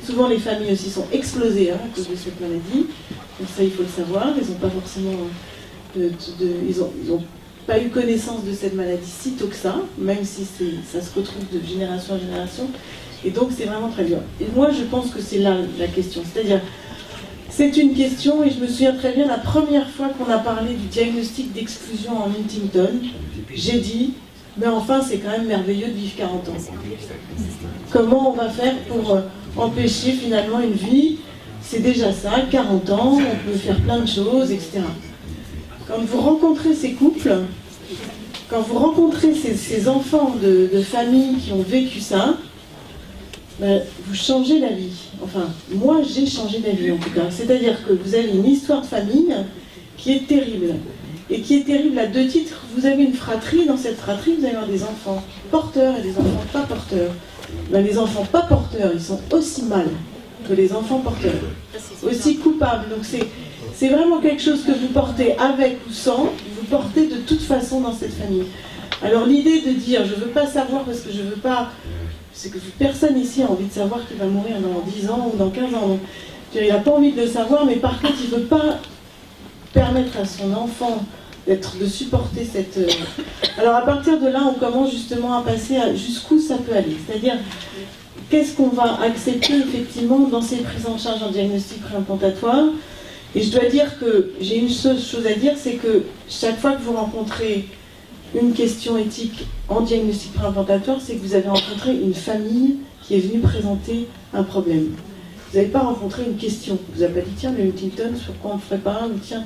Souvent les familles aussi sont explosées à cause de cette maladie, donc ça il faut le savoir. Ils n'ont pas forcément ils ont pas eu connaissance de cette maladie si tôt que ça, même si ça se retrouve de génération en génération, et donc c'est vraiment très dur. Et moi je pense que c'est là la question, c'est-à-dire c'est une question, et je me souviens très bien la première fois qu'on a parlé du diagnostic d'exclusion en Huntington, j'ai dit mais enfin c'est quand même merveilleux de vivre 40 ans. Comment on va faire pour empêcher finalement une vie? C'est déjà ça, 40 ans, on peut faire plein de choses, etc. Quand vous rencontrez ces couples, quand vous rencontrez ces enfants de familles qui ont vécu ça, ben, vous changez la vie. Enfin, moi j'ai changé la vie en tout cas. C'est-à-dire que vous avez une histoire de famille qui est terrible. Et qui est terrible à deux titres. Vous avez une fratrie, dans cette fratrie, vous allez avoir des enfants porteurs et des enfants pas porteurs. Ben, les enfants pas porteurs, ils sont aussi mal que les enfants porteurs, aussi coupables. Donc c'est vraiment quelque chose que vous portez avec ou sans, vous portez de toute façon dans cette famille. Alors l'idée de dire, je ne veux pas savoir parce que je ne veux pas, c'est que personne ici a envie de savoir qu'il va mourir dans 10 ans ou dans 15 ans. Donc, il n'a pas envie de le savoir, mais par contre, il ne veut pas permettre à son enfant de supporter cette... Alors à partir de là, on commence justement à passer à jusqu'où ça peut aller. C'est-à-dire, qu'est-ce qu'on va accepter effectivement dans ces prises en charge en diagnostic préimplantatoire. Et je dois dire que j'ai une chose à dire, c'est que chaque fois que vous rencontrez une question éthique en diagnostic préimplantatoire, c'est que vous avez rencontré une famille qui est venue présenter un problème. Vous n'avez pas rencontré une question. Vous n'avez pas dit, tiens, le Huntington, sur quoi on ne ferait pas, ou tiens,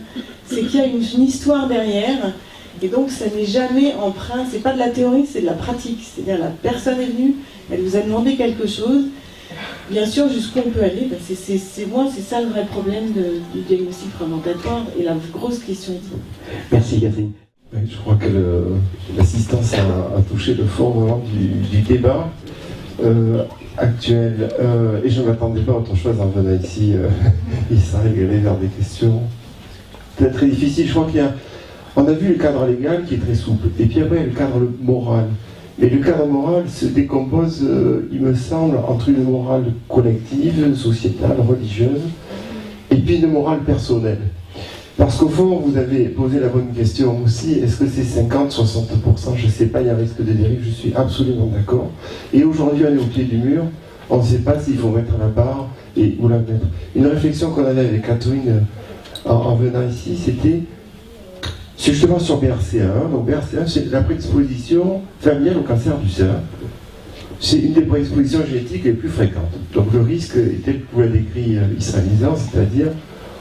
c'est qu'il y a une histoire derrière, et donc ça n'est jamais emprunt, c'est pas de la théorie, c'est de la pratique. C'est-à-dire la personne est venue, elle vous a demandé quelque chose, bien sûr, jusqu'où on peut aller, ben c'est ça le vrai problème du diagnostic préimplantatoire et la grosse question éthique. Merci Catherine. Oui, je crois que l'assistance a touché le fond vraiment du débat actuel. Et je ne m'attendais pas à autre chose en venant ici. Il s'est régalé vers des questions peut-être très difficiles. Je crois on a vu le cadre légal qui est très souple. Et puis après, le cadre moral. Mais le cadre moral se décompose, il me semble, entre une morale collective, sociétale, religieuse, et puis une morale personnelle. Parce qu'au fond, vous avez posé la bonne question aussi, est-ce que c'est 50, 60%, je ne sais pas, il y a un risque de dérive, je suis absolument d'accord. Et aujourd'hui, on est au pied du mur, on ne sait pas s'il faut mettre la barre et où la mettre. Une réflexion qu'on avait avec Catherine en venant ici, c'était justement sur BRCA1. Donc BRCA1, c'est la prédisposition familiale au cancer du sein. C'est une des prédispositions génétiques les plus fréquentes. Donc le risque est tel que vous l'avez décrit israélisant, c'est-à-dire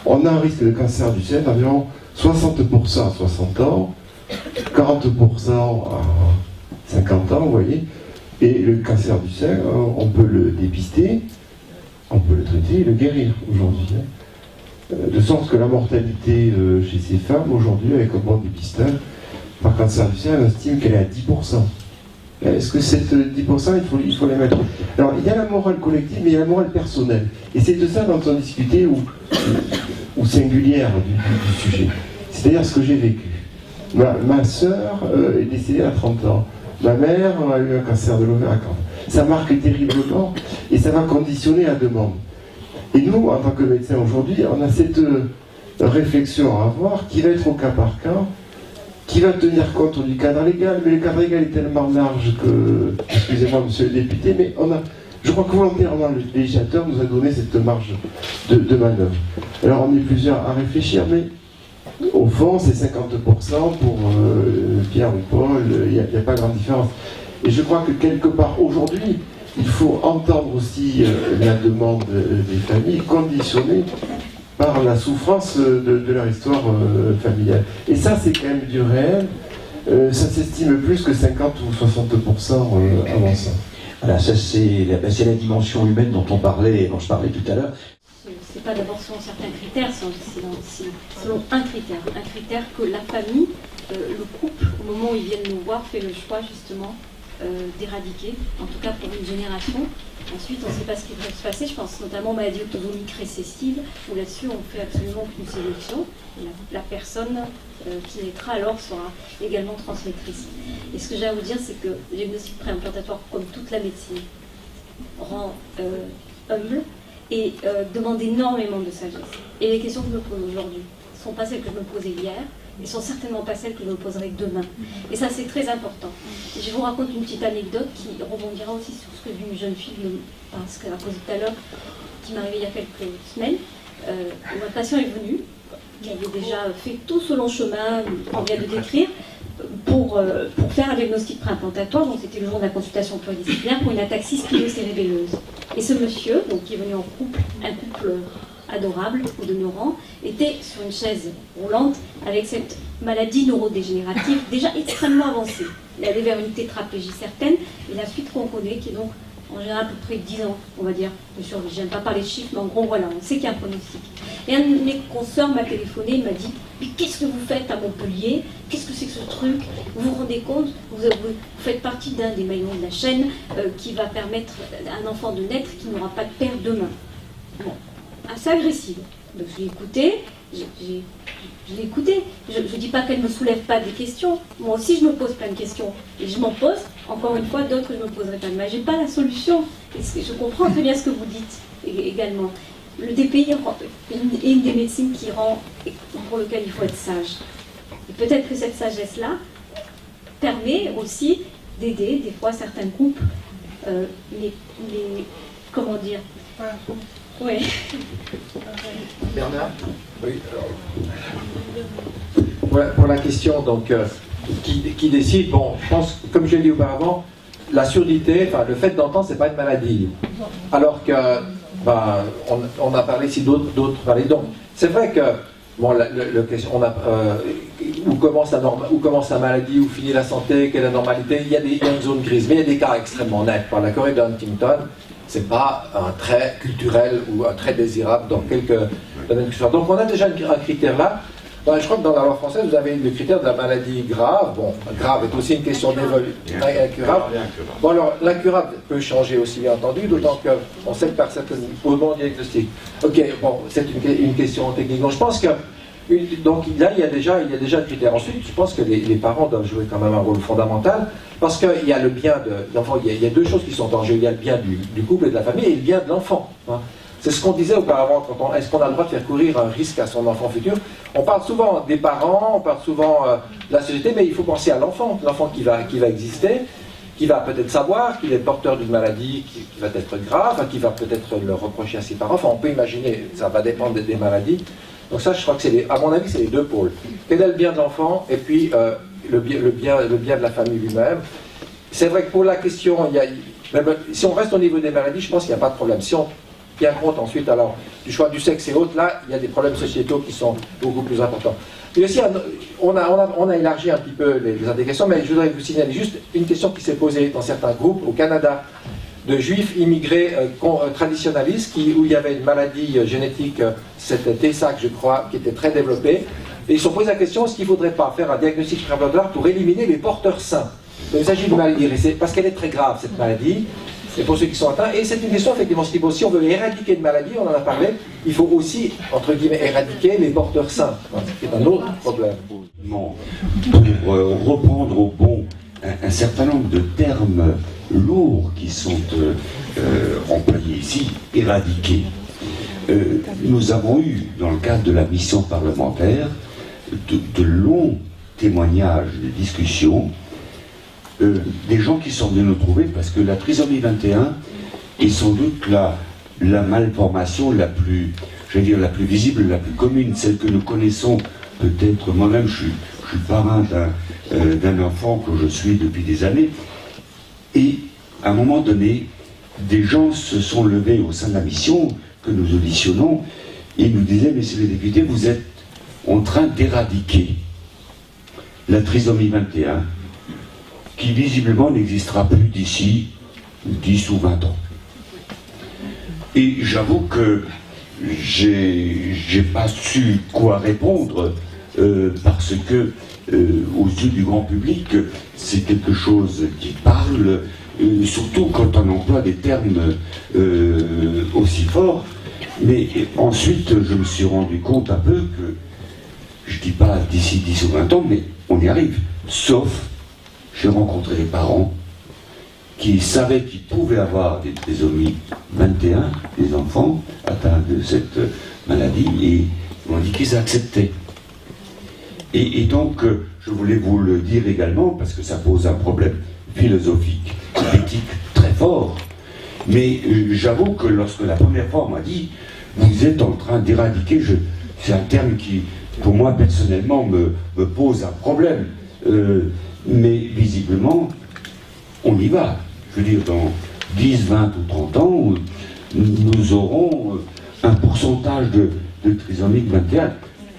on a un risque de cancer du sein d'environ 60% à 60 ans, 40% à 50 ans, vous voyez. Et le cancer du sein, on peut le dépister, on peut le traiter et le guérir aujourd'hui. De sorte que la mortalité chez ces femmes, aujourd'hui, avec un bon dépistage par cancer du sein, on estime qu'elle est à 10%. Est-ce que cette 10%, il faut les mettre? Alors, il y a la morale collective, mais il y a la morale personnelle. Et c'est de ça dont on discutait, ou singulière du sujet. C'est-à-dire ce que j'ai vécu. Ma sœur est décédée à 30 ans. Ma mère a eu un cancer de l'ovaire à 40. Ça marque terriblement, et ça va conditionner la demande. Et nous, en tant que médecins aujourd'hui, on a cette réflexion à avoir qui va être au cas par cas, qui va tenir compte du cadre légal, mais le cadre légal est tellement large que, excusez-moi monsieur le député, mais je crois que volontairement le législateur nous a donné cette marge de manœuvre. Alors on est plusieurs à réfléchir, mais au fond c'est 50% pour Pierre ou Paul, il n'y a pas grande différence. Et je crois que quelque part aujourd'hui, il faut entendre aussi la demande des familles conditionnée par la souffrance de leur histoire familiale. Et ça, c'est quand même du réel. Ça s'estime plus que 50 ou 60% à mon sens. Voilà, ça c'est la dimension humaine dont je parlais tout à l'heure. C'est pas d'abord selon certains critères, c'est selon un critère que la famille, le couple, au moment où ils viennent nous voir, fait le choix justement d'éradiquer, en tout cas pour une génération. Ensuite, on ne sait pas ce qui va se passer. Je pense notamment aux maladies autosomiques récessives, où là-dessus, on fait absolument aucune sélection. Et la personne qui naîtra alors sera également transmettrice. Et ce que j'ai à vous dire, c'est que le diagnostic préimplantatoire, comme toute la médecine, rend humble et demande énormément de sagesse. Et les questions que je me pose aujourd'hui ne sont pas celles que je me posais hier, et sont certainement pas celles que je me poserai demain. Et ça, c'est très important. Et je vous raconte une petite anecdote qui rebondira aussi sur ce que dit une jeune fille, ce qu'elle a posé tout à l'heure, qui m'est arrivée il y a quelques semaines. Un patient est venu, qui avait déjà fait tout ce long chemin qu'on vient de décrire, pour faire un diagnostic préimplantatoire. Donc c'était le jour de la consultation pluridisciplinaire pour une ataxie spinocérébelleuse. Et ce monsieur, donc, qui est venu en couple, un couple adorable ou de nos rangs, était sur une chaise roulante avec cette maladie neurodégénérative déjà extrêmement avancée. Il allait vers une tétraplégie certaine, et la suite qu'on connaît, qui est donc en général à peu près 10 ans, on va dire, de survie. Je n'aime pas parler de chiffres, mais en gros, voilà, on sait qu'il y a un pronostic. Et un de mes consoeurs m'a téléphoné, il m'a dit « Mais qu'est-ce que vous faites à Montpellier? Qu'est-ce que c'est que ce truc? Vous vous rendez compte, vous faites partie d'un des maillons de la chaîne qui va permettre à un enfant de naître qui n'aura pas de père demain. » Bon, assez agressive. Donc je l'ai écoutée, je l'ai écoutée. Je ne dis pas qu'elle ne me soulève pas des questions. Moi aussi, je me pose plein de questions. Et je m'en pose, encore une fois, d'autres que je ne me poserai pas. Mais je n'ai pas la solution. Et je comprends très bien ce que vous dites également. Le DPI est une des médecines qui rend, pour lequel il faut être sage. Et peut-être que cette sagesse-là permet aussi d'aider des fois certains couples, comment dire, oui. Bernard? Oui, alors, pour la question, donc, qui décide, bon, je pense, comme je l'ai dit auparavant, la surdité, enfin, le fait d'entendre, c'est pas une maladie. Alors que, ben, on a parlé ici d'autres maladies. Donc, c'est vrai que, bon, où commence la maladie, où finit la santé, quelle est la normalité, il y a une zone grise, mais il y a des cas extrêmement nets. Par la chorée de Huntington, c'est pas un trait culturel ou un trait désirable dans quelques domaines que ce soit. Donc on a déjà un critère là. Ben, je crois que dans la loi française, vous avez le critère de la maladie grave. Bon, grave est aussi une question d'évolution. Incurable. Bon, alors, l'incurable peut changer aussi, bien entendu, d'autant qu'on sait que par certains mouvements diagnostiques. Ok, bon, c'est une question technique. Donc je pense que, donc là, il y a déjà un critère. Ensuite, je pense que les parents doivent jouer quand même un rôle fondamental, parce qu'il y a le bien de l'enfant, il y a deux choses qui sont en jeu. Il y a le bien du couple et de la famille, et le bien de l'enfant. Hein. C'est ce qu'on disait auparavant, est-ce qu'on a le droit de faire courir un risque à son enfant futur? On parle souvent des parents, on parle souvent de la société, mais il faut penser à l'enfant qui va exister, qui va peut-être savoir qu'il est porteur d'une maladie qui va être grave, qui va peut-être le reprocher à ses parents. Enfin, on peut imaginer, ça va dépendre des maladies. Donc ça, je crois que à mon avis, c'est les deux pôles. Quel est le bien de l'enfant et puis le bien de la famille lui-même. C'est vrai que pour la question, si on reste au niveau des maladies, je pense qu'il n'y a pas de problème. Si on tient compte ensuite alors du choix du sexe et autres, là, il y a des problèmes sociétaux qui sont beaucoup plus importants. Mais aussi, on a élargi un petit peu les indications, mais je voudrais vous signaler juste une question qui s'est posée dans certains groupes au Canada, de juifs immigrés traditionnalistes, où il y avait une maladie génétique, c'était TSAC, je crois, qui était très développée. Et ils se sont posé la question, est-ce qu'il ne faudrait pas faire un diagnostic préambulatoire pour éliminer les porteurs sains? Donc, il s'agit d'une maladie, parce qu'elle est très grave, cette maladie, et pour ceux qui sont atteints. Et c'est une question, effectivement, si on veut éradiquer une maladie, on en a parlé, il faut aussi, entre guillemets, éradiquer les porteurs sains, ce qui est un autre problème. Pour reprendre au bon un certain nombre de termes lourds qui sont employés ici, éradiquer. Nous avons eu, dans le cadre de la mission parlementaire, de longs témoignages, de discussions, des gens qui sont venus nous trouver parce que la trisomie 21 est sans doute la malformation la plus, la plus visible, la plus commune, celle que nous connaissons peut-être. Moi-même, je suis parrain d'un enfant que je suis depuis des années, et à un moment donné, des gens se sont levés au sein de la mission que nous auditionnons et nous disaient: messieurs les députés, vous êtes en train d'éradiquer la trisomie 21 qui visiblement n'existera plus d'ici 10 ou 20 ans. Et j'avoue que j'ai pas su quoi répondre parce que aux yeux du grand public, c'est quelque chose qui parle, surtout quand on emploie des termes aussi forts. Mais ensuite, je me suis rendu compte un peu que, je dis pas d'ici 10 ou 20 ans, mais on y arrive. Sauf, j'ai rencontré des parents qui savaient qu'ils pouvaient avoir des trisomies 21, des enfants atteints de cette maladie, et m'ont dit qu'ils acceptaient. Et donc, je voulais vous le dire également, parce que ça pose un problème philosophique, éthique très fort. Mais j'avoue que lorsque la première fois on m'a dit « vous êtes en train d'éradiquer », c'est un terme qui, pour moi personnellement, me pose un problème. Mais visiblement, on y va. Je veux dire, dans 10, 20 ou 30 ans, nous aurons un pourcentage de trisomie 21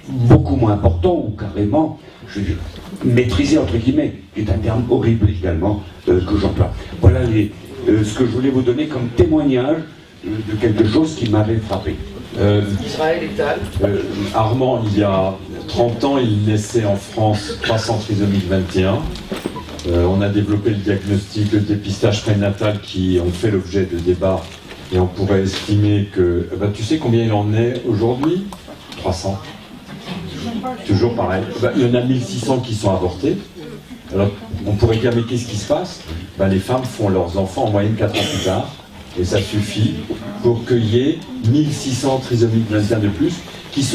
beaucoup moins important, ou carrément, je veux dire, maîtrisé entre guillemets, qui est un terme horrible également que j'emploie. Voilà ce que je voulais vous donner comme témoignage de quelque chose qui m'avait frappé. Israël et Tal. Armand, il y a 30 ans, il naissait en France 300 trisomique 21. On a développé le diagnostic, le dépistage prénatal qui ont fait l'objet de débats et on pourrait estimer que... tu sais combien il en est aujourd'hui? 300. Toujours pareil. Il y en a 1600 qui sont avortés. Alors on pourrait dire mais qu'est-ce qui se passe? Les femmes font leurs enfants en moyenne 4 ans plus tard et ça suffit pour qu'il y ait 1600 trisomiques 21 de plus qui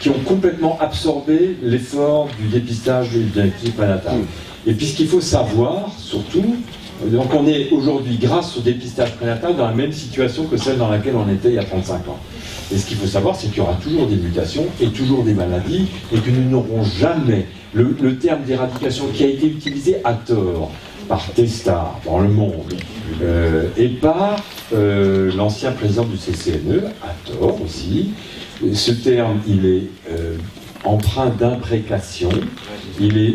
ont complètement absorbé l'effort du dépistage du diagnostic prénatal. Et puis ce qu'il faut savoir, surtout, donc on est aujourd'hui, grâce au dépistage prénatal, dans la même situation que celle dans laquelle on était il y a 35 ans. Et ce qu'il faut savoir, c'est qu'il y aura toujours des mutations et toujours des maladies, et que nous n'aurons jamais le terme d'éradication qui a été utilisé à tort par Testard dans le monde et par l'ancien président du CCNE, à tort aussi. Ce terme, il est empreint d'imprécation.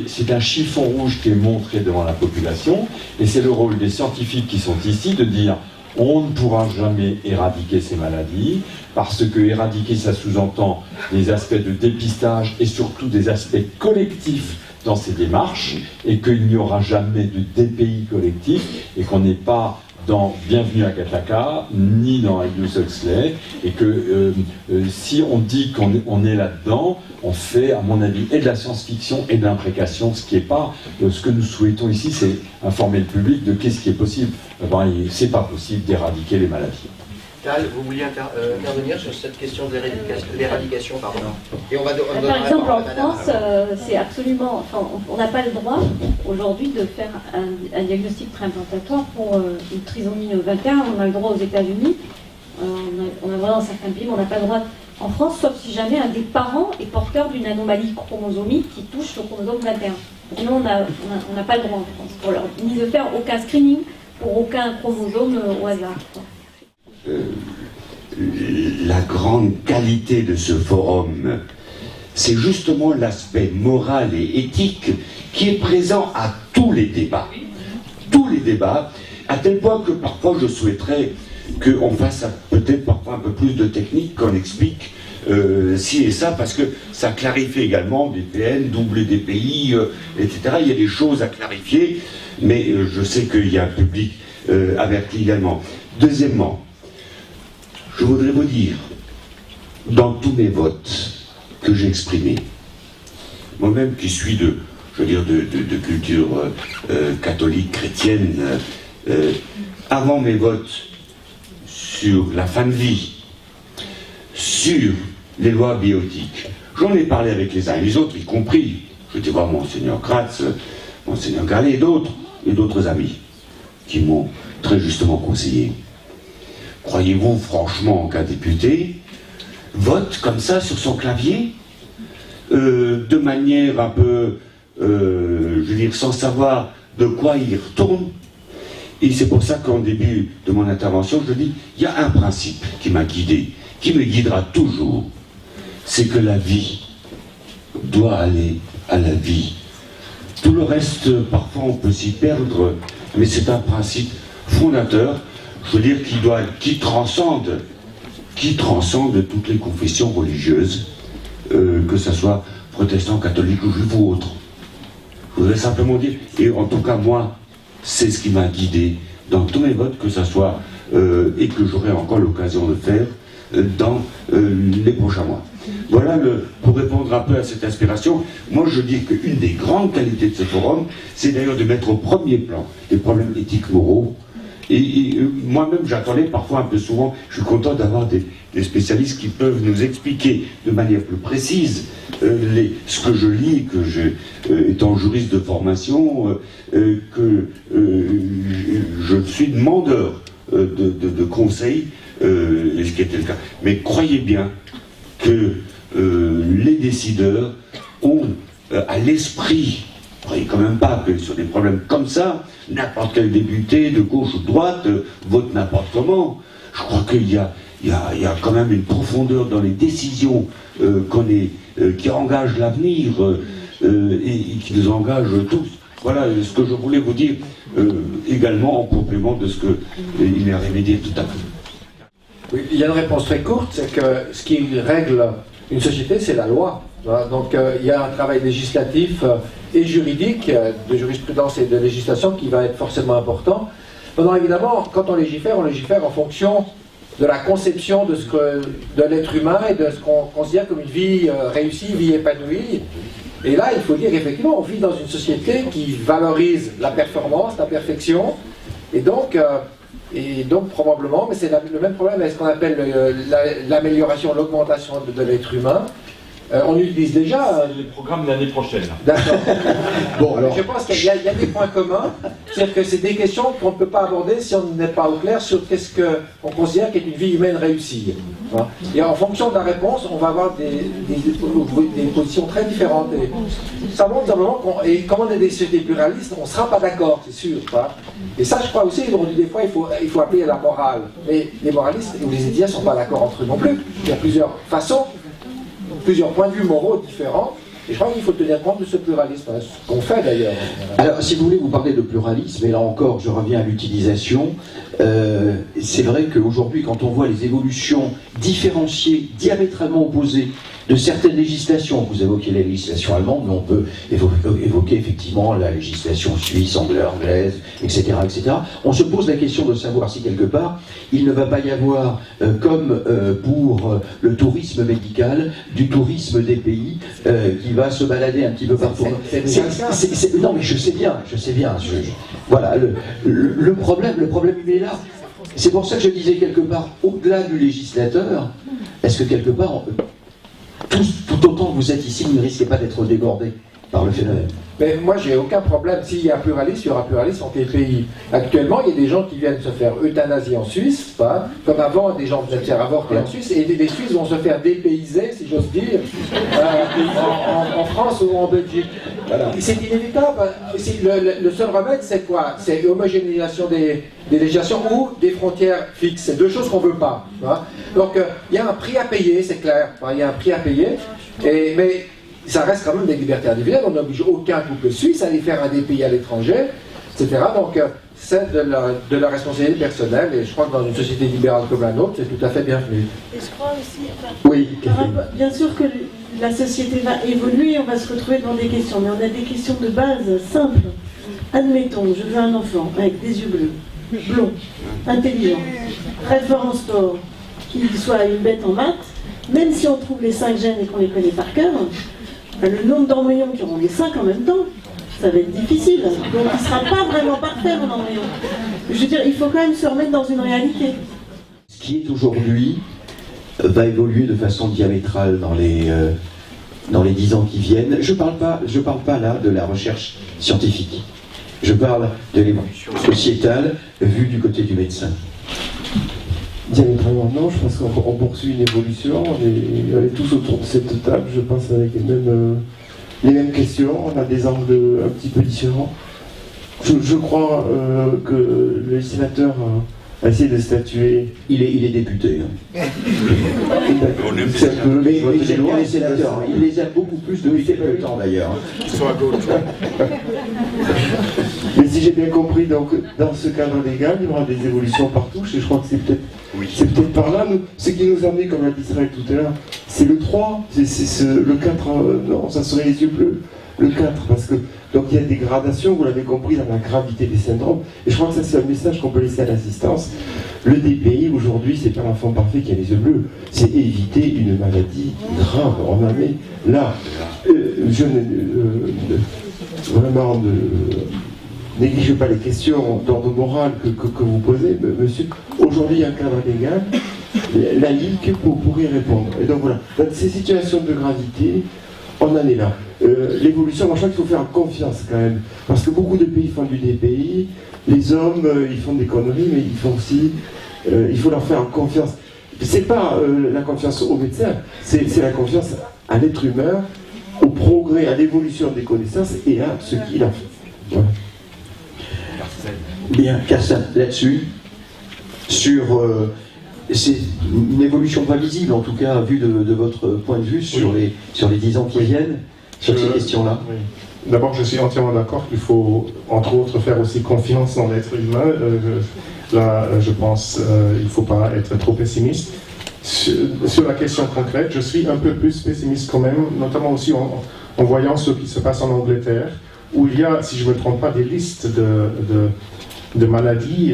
C'est un chiffon rouge qui est montré devant la population, et c'est le rôle des scientifiques qui sont ici de dire on ne pourra jamais éradiquer ces maladies, parce que éradiquer, ça sous-entend des aspects de dépistage et surtout des aspects collectifs dans ces démarches, et qu'il n'y aura jamais de DPI collectif, et qu'on n'est pas dans Bienvenue à Gattaca, ni dans Aldous Huxley, et que si on dit qu'on est là-dedans, on fait, à mon avis, et de la science-fiction et de l'imprécation, ce qui n'est pas ce que nous souhaitons ici, c'est informer le public de qu'est-ce qui est possible. C'est pas possible d'éradiquer les maladies. Tal, vous vouliez intervenir sur cette question de l'éradication, pardon. Et on va par exemple, en France, c'est absolument... Enfin, on n'a pas le droit, aujourd'hui, de faire un diagnostic préimplantatoire pour une trisomie 21. On a le droit aux États-Unis, on a le droit dans certains pays, mais on n'a pas le droit en France, sauf si jamais un des parents est porteur d'une anomalie chromosomique qui touche le chromosome 21. Donc nous, on n'a pas le droit en France, ni de faire aucun screening pour aucun chromosome au hasard. La grande qualité de ce forum, c'est justement l'aspect moral et éthique qui est présent à tous les débats. Tous les débats, à tel point que parfois je souhaiterais qu'on fasse peut-être parfois un peu plus de technique, qu'on explique ci et ça, parce que ça clarifie également VPN, double DPI, etc. Il y a des choses à clarifier, mais je sais qu'il y a un public averti également. Deuxièmement, je voudrais vous dire, dans tous mes votes que j'ai exprimés, moi-même qui suis de culture catholique, chrétienne, avant mes votes sur la fin de vie, sur les lois bioéthiques, j'en ai parlé avec les uns et les autres, y compris, je vais voir Monseigneur Kratz, Monseigneur Gallet et d'autres amis qui m'ont très justement conseillé. Croyez-vous franchement qu'un député vote comme ça sur son clavier, de manière un peu, sans savoir de quoi il retourne? Et c'est pour ça qu'en début de mon intervention, je dis, il y a un principe qui m'a guidé, qui me guidera toujours, c'est que la vie doit aller à la vie. Tout le reste, parfois on peut s'y perdre, mais c'est un principe fondateur, je veux dire, qui transcende toutes les confessions religieuses, que ce soit protestant, catholique ou juif ou autre. Je voudrais simplement dire, et en tout cas moi, c'est ce qui m'a guidé dans tous mes votes, que ce soit, et que j'aurai encore l'occasion de faire dans les prochains mois. Voilà, pour répondre un peu à cette inspiration, moi je dis qu'une des grandes qualités de ce forum, c'est d'ailleurs de mettre au premier plan les problèmes éthiques moraux. Et moi-même, j'attendais parfois un peu souvent, je suis content d'avoir des spécialistes qui peuvent nous expliquer de manière plus précise ce que je lis, étant juriste de formation, que je suis demandeur de conseils, ce qui était le cas. Mais croyez bien que les décideurs ont à l'esprit, ne croyez quand même pas que sur des problèmes comme ça, n'importe quel député de gauche ou de droite vote n'importe comment. Je crois qu'il y a quand même une profondeur dans les décisions qui engagent l'avenir et qui nous engagent tous. Voilà ce que je voulais vous dire également en complément de ce qu'il m'est arrivé de dire tout à l'heure. Oui, il y a une réponse très courte, c'est que ce qui règle une société, c'est la loi. Donc il y a un travail législatif et juridique, de jurisprudence et de législation qui va être forcément important. Maintenant, évidemment, quand on légifère en fonction de la conception de l'être humain et de ce qu'on considère comme une vie réussie, une vie épanouie. Et là, il faut dire, effectivement, on vit dans une société qui valorise la performance, la perfection, et donc probablement, mais c'est le même problème avec ce qu'on appelle l'amélioration, l'augmentation de l'être humain. On utilise déjà... les programmes de l'année prochaine. D'accord. Bon, alors... Je pense qu'il y a des points communs, c'est-à-dire que c'est des questions qu'on ne peut pas aborder si on n'est pas au clair sur qu'est-ce qu'on considère qu'être une vie humaine réussie. Et en fonction de la réponse, on va avoir des positions très différentes. Et ça montre simplement et comme on est des sociétés pluralistes, on ne sera pas d'accord, c'est sûr. Et ça, je crois aussi, des fois, il faut appeler à la morale. Mais les moralistes ou les étudiants ne sont pas d'accord entre eux non plus. Il y a plusieurs façons, plusieurs points de vue moraux différents, et je crois qu'il faut tenir compte de ce pluralisme, ce qu'on fait d'ailleurs. Alors, si vous voulez, vous parlez de pluralisme, et là encore, je reviens à l'utilisation. C'est vrai qu'aujourd'hui, quand on voit les évolutions différenciées, diamétralement opposées de certaines législations, vous évoquez la législation allemande, mais on peut évoquer effectivement la législation suisse, anglaise, etc., etc. On se pose la question de savoir si quelque part, il ne va pas y avoir, comme pour le tourisme médical, du tourisme des pays qui va se balader un petit peu partout. Non, mais je sais bien. Voilà, le problème, il est là. C'est pour ça que je disais quelque part, au-delà du législateur, est-ce que quelque part, tout autant que vous êtes ici, vous ne risquez pas d'être débordé par le phénomène? Mais moi, j'ai aucun problème. S'il y a pluralisme, il y aura pluralisme entre les pays. Actuellement, il y a des gens qui viennent se faire euthanasier en Suisse, comme avant, des gens viennent se faire avorter en Suisse, et les Suisses vont se faire dépayser, si j'ose dire, en France ou en Belgique. Voilà. C'est inévitable. Le seul remède, c'est quoi? C'est l'homogénéisation des législations ou des frontières fixes. C'est deux choses qu'on ne veut pas. Donc, il y a un prix à payer, c'est clair. Il y a un prix à payer. Mais ça reste quand même des libertés individuelles. On n'oblige aucun couple suisse à aller faire un DPI à l'étranger, etc. Donc, c'est de la responsabilité personnelle. Et je crois que dans une société libérale comme la nôtre, c'est tout à fait bienvenu. Et je crois aussi... Oui. Bien sûr que la société va évoluer, on va se retrouver devant des questions, mais on a des questions de base simples. Admettons, je veux un enfant avec des yeux bleus, blond, intelligent, très fort en sport, qu'il soit une bête en maths, même si on trouve les 5 gènes et qu'on les connaît par cœur, le nombre d'embryons qui auront les 5 en même temps, ça va être difficile. Donc il ne sera pas vraiment parfait, mon embryon. Je veux dire, il faut quand même se remettre dans une réalité. Ce qui est aujourd'hui va évoluer de façon diamétrale dans les 10 ans qui viennent. Je parle pas là de la recherche scientifique. Je parle de l'évolution sociétale vue du côté du médecin. Diamétralement non, je pense qu'on poursuit une évolution, on est tous autour de cette table, je pense, avec les mêmes questions, on a des angles un petit peu différents. Je crois que le législateur a essayé de statuer. Il est député. Mais il aime bien les sénateurs, il les aime beaucoup plus depuis quelque temps d'ailleurs. Mais si j'ai bien compris, donc, dans ce cadre légal, il y aura des évolutions partout, et je crois que c'est peut-être par là, ce qui nous a amené, comme l'a dit Israël tout à l'heure, c'est le 3, le 4, non, ça serait les yeux bleus, le 4, parce que, donc il y a des gradations, vous l'avez compris, dans la gravité des syndromes, et je crois que ça c'est un message qu'on peut laisser à l'assistance. Le DPI, aujourd'hui, c'est pas l'enfant parfait qui a les yeux bleus, c'est éviter une maladie grave, on en est là. Je vraiment ne négligez pas les questions d'ordre moral que vous posez, monsieur. Aujourd'hui, il y a un cadre légal, laïque, pour y répondre. Et donc voilà, dans ces situations de gravité, on en est là. L'évolution, moi je crois qu'il faut faire confiance quand même, parce que beaucoup de pays font du DPI, les hommes, ils font des conneries, mais ils font aussi, il faut leur faire confiance. C'est pas la confiance aux médecins, c'est la confiance à l'être humain, au progrès, à l'évolution des connaissances et à ce qu'il a fait. Voilà. Bien, Carsten, là-dessus, c'est une évolution pas visible, en tout cas, vue de votre point de vue, sur les 10 ans qui viennent, sur ces questions-là. Oui. D'abord, je suis entièrement d'accord qu'il faut, entre autres, faire aussi confiance dans l'être humain. Là, je pense il ne faut pas être trop pessimiste. Sur la question concrète, je suis un peu plus pessimiste quand même, notamment aussi en voyant ce qui se passe en Angleterre, où il y a, si je ne me trompe pas, des listes de maladies,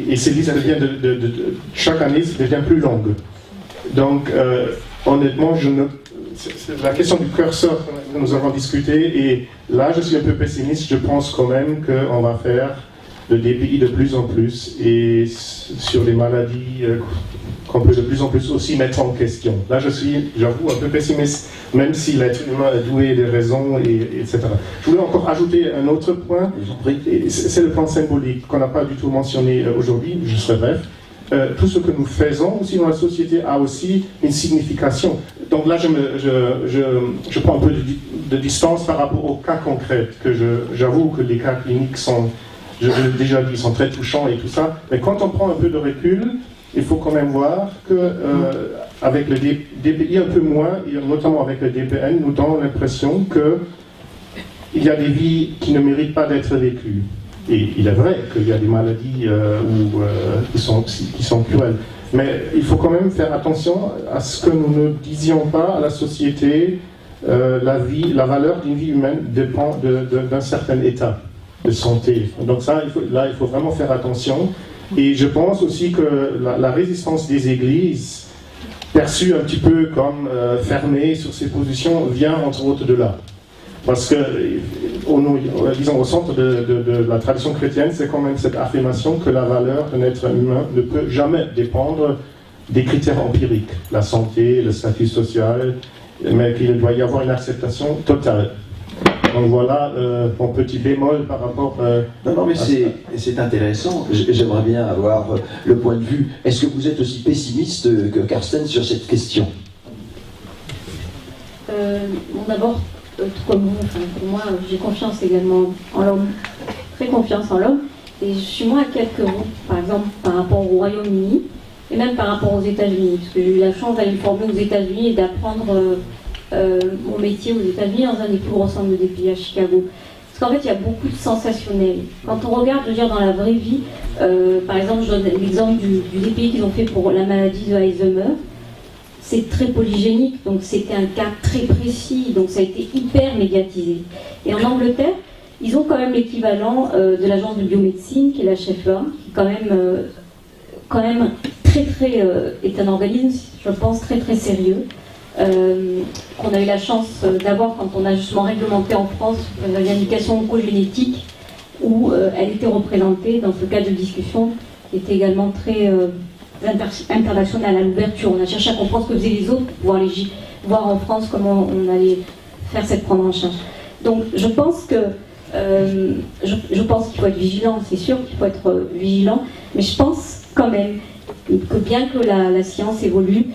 et ces listes deviennent chaque année, ça devient plus longue. Donc, honnêtement, c'est la question du curseur que nous avons discuté, et là, je suis un peu pessimiste. Je pense quand même qu'on va faire le DPI de plus en plus, et sur les maladies qu'on peut de plus en plus aussi mettre en question. Là, je suis, j'avoue, un peu pessimiste, même si l'être humain est doué de raison, etc. Je voulais encore ajouter un autre point, c'est le plan symbolique qu'on n'a pas du tout mentionné aujourd'hui, je serai bref. Tout ce que nous faisons aussi dans la société a aussi une signification. Donc là, je prends un peu de distance par rapport aux cas concrets, que j'avoue que les cas cliniques sont, je l'ai déjà dit, sont très touchants et tout ça, mais quand on prend un peu de recul, il faut quand même voir qu'avec le DPI un peu moins, et notamment avec le DPN, nous donnons l'impression qu'il y a des vies qui ne méritent pas d'être vécues. Et il est vrai qu'il y a des maladies qui sont cruelles. Mais il faut quand même faire attention à ce que nous ne disions pas à la société. La valeur d'une vie humaine dépend d'un certain état de santé. Donc ça, il faut vraiment faire attention. Et je pense aussi que la résistance des églises, perçue un petit peu comme fermée sur ses positions, vient entre autres de là. Parce que, disons, au centre de la tradition chrétienne, c'est quand même cette affirmation que la valeur d'un être humain ne peut jamais dépendre des critères empiriques, la santé, le statut social, mais qu'il doit y avoir une acceptation totale. Donc voilà mon petit bémol par rapport Non, mais c'est intéressant. J'aimerais bien avoir le point de vue. Est-ce que vous êtes aussi pessimiste que Carsten sur cette question? Bon, d'abord, tout comme vous, pour moi, j'ai confiance également en l'homme, très confiance en l'homme, et je suis moins inquiète que vous, par exemple, par rapport au Royaume-Uni, et même par rapport aux États-Unis, parce que j'ai eu la chance d'aller me former aux États-Unis et d'apprendre mon métier aux États-Unis dans un des plus gros centres de DPI à Chicago. Parce qu'en fait, il y a beaucoup de sensationnel. Quand on regarde, je veux dire, dans la vraie vie, par exemple, je donne l'exemple du DPI qu'ils ont fait pour la maladie de Alzheimer. C'est très polygénique, donc c'était un cas très précis, donc ça a été hyper médiatisé. Et en Angleterre, ils ont quand même l'équivalent de l'agence de biomédecine, qui est la HFA, qui quand même est un organisme, je pense, très très sérieux, qu'on a eu la chance d'avoir quand on a justement réglementé en France l'indication oncogénétique, où elle était représentée dans ce cas de discussion, qui était également très international à l'ouverture. On a cherché à comprendre ce que faisaient les autres pour pouvoir voir en France comment on allait faire cette prendre en charge. Donc je pense que je pense qu'il faut être vigilant, c'est sûr qu'il faut être vigilant, mais je pense quand même que bien que la science évolue,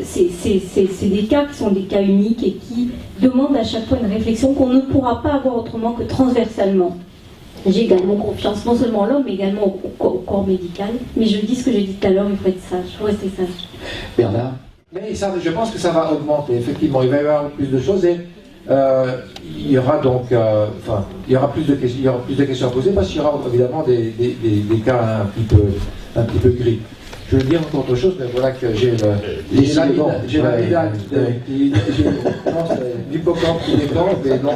c'est des cas qui sont des cas uniques et qui demandent à chaque fois une réflexion qu'on ne pourra pas avoir autrement que transversalement. J'ai également confiance non seulement en l'homme, mais également au corps médical. Mais je dis ce que j'ai dit tout à l'heure, il faut être sage, il faut rester sage. Bernard? Mais ça, je pense que ça va augmenter, effectivement. Il va y avoir plus de choses et il y aura donc, il y aura plus de questions à poser parce qu'il y aura évidemment des cas un petit peu gris. Je veux dire encore autre chose, mais voilà que j'ai l'amygdale l'hippocampe qui déclenche, mais donc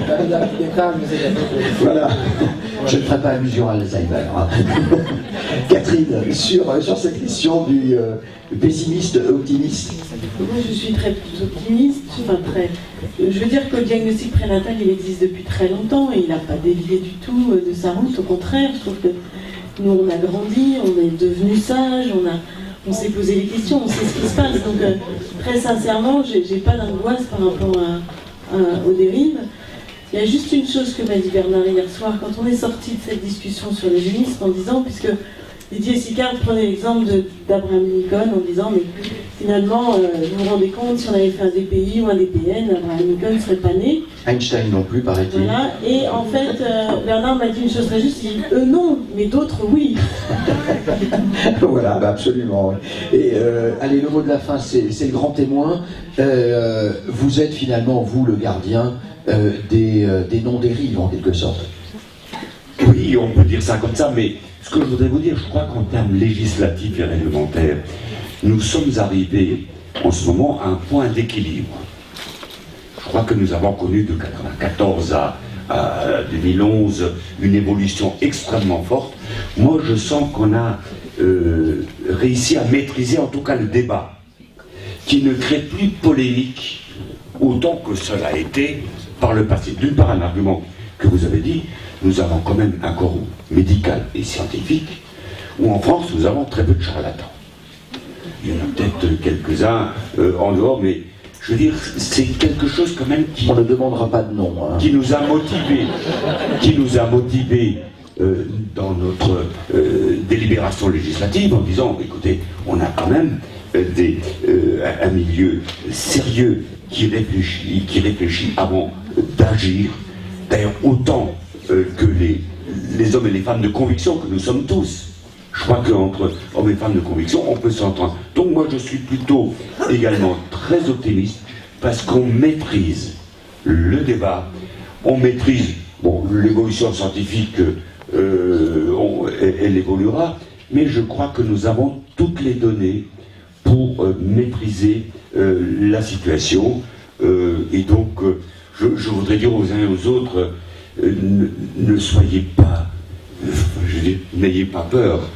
l'amygdale qui déclenche, mais c'est voilà. Je ne ferai pas allusion à Alzheimer. Catherine, sur cette question du pessimiste optimiste. Moi, je suis très optimiste. Je veux dire que le diagnostic prénatal, il existe depuis très longtemps et il n'a pas dévié du tout de sa route. Au contraire, je trouve que nous, on a grandi, on est devenus sages, on s'est posé les questions, on sait ce qui se passe. Donc, très sincèrement, j'ai pas d'angoisse par rapport aux dérives. Il y a juste une chose que m'a dit Bernard hier soir, quand on est sorti de cette discussion sur l'eugénisme, en disant, puisque Didier Sicard prenait l'exemple d'Abraham Lincoln en disant, mais finalement, vous vous rendez compte, si on avait fait un DPI ou un DPN, Abraham Lincoln ne serait pas né. Einstein non plus, paraît-il. Voilà, et en fait, Bernard m'a dit une chose très juste, il dit, eux non, mais d'autres oui. Voilà, bah absolument. Et allez, le mot de la fin, c'est le grand témoin. Vous êtes finalement, vous, le gardien des non-dérives, en quelque sorte. Oui, Oui, on peut dire ça comme ça, mais ce que je voudrais vous dire, je crois qu'en termes législatifs et réglementaires, nous sommes arrivés en ce moment à un point d'équilibre. Je crois que nous avons connu de 1994 à 2011 une évolution extrêmement forte. Moi, je sens qu'on a réussi à maîtriser en tout cas le débat, qui ne crée plus polémique autant que cela a été par le passé. D'une part, un argument que vous avez dit, nous avons quand même un corps médical et scientifique, où en France, nous avons très peu de charlatans. Il y en a peut-être quelques-uns en dehors, mais je veux dire, c'est quelque chose quand même qui... On ne demandera pas de nom. Hein. Qui nous a motivés dans notre délibération législative en disant, écoutez, on a quand même un milieu sérieux qui réfléchit avant d'agir, d'ailleurs autant que les hommes et les femmes de conviction que nous sommes tous. Je crois qu'entre hommes et femmes de conviction, on peut s'entendre. Donc moi, je suis plutôt également très optimiste parce qu'on maîtrise le débat, on maîtrise l'évolution scientifique, elle évoluera, mais je crois que nous avons toutes les données pour maîtriser la situation. Et donc, je voudrais dire aux uns et aux autres, ne soyez pas... Je dis, n'ayez pas peur.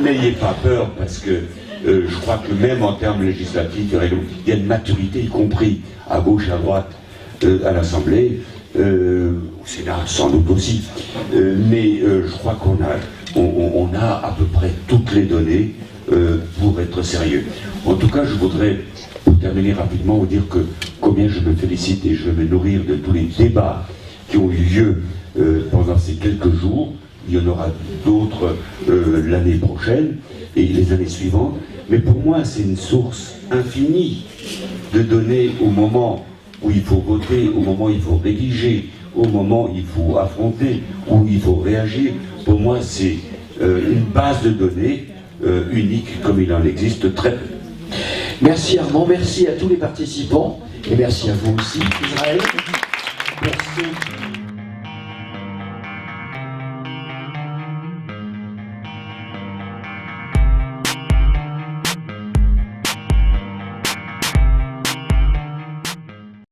N'ayez pas peur parce que je crois que même en termes législatifs, il y a une maturité, y compris à gauche, à droite, à l'Assemblée, au Sénat sans doute aussi. Mais je crois qu'on a à peu près toutes les données pour être sérieux. En tout cas, je voudrais, pour terminer rapidement, vous dire que combien je me félicite et je vais me nourrir de tous les débats qui ont eu lieu pendant ces quelques jours. Il y en aura d'autres l'année prochaine et les années suivantes. Mais pour moi, c'est une source infinie de données au moment où il faut voter, au moment où il faut rédiger, au moment où il faut affronter, où il faut réagir. Pour moi, c'est une base de données unique comme il en existe très peu. Merci Armand, merci à tous les participants et merci à vous aussi, Israël. Merci.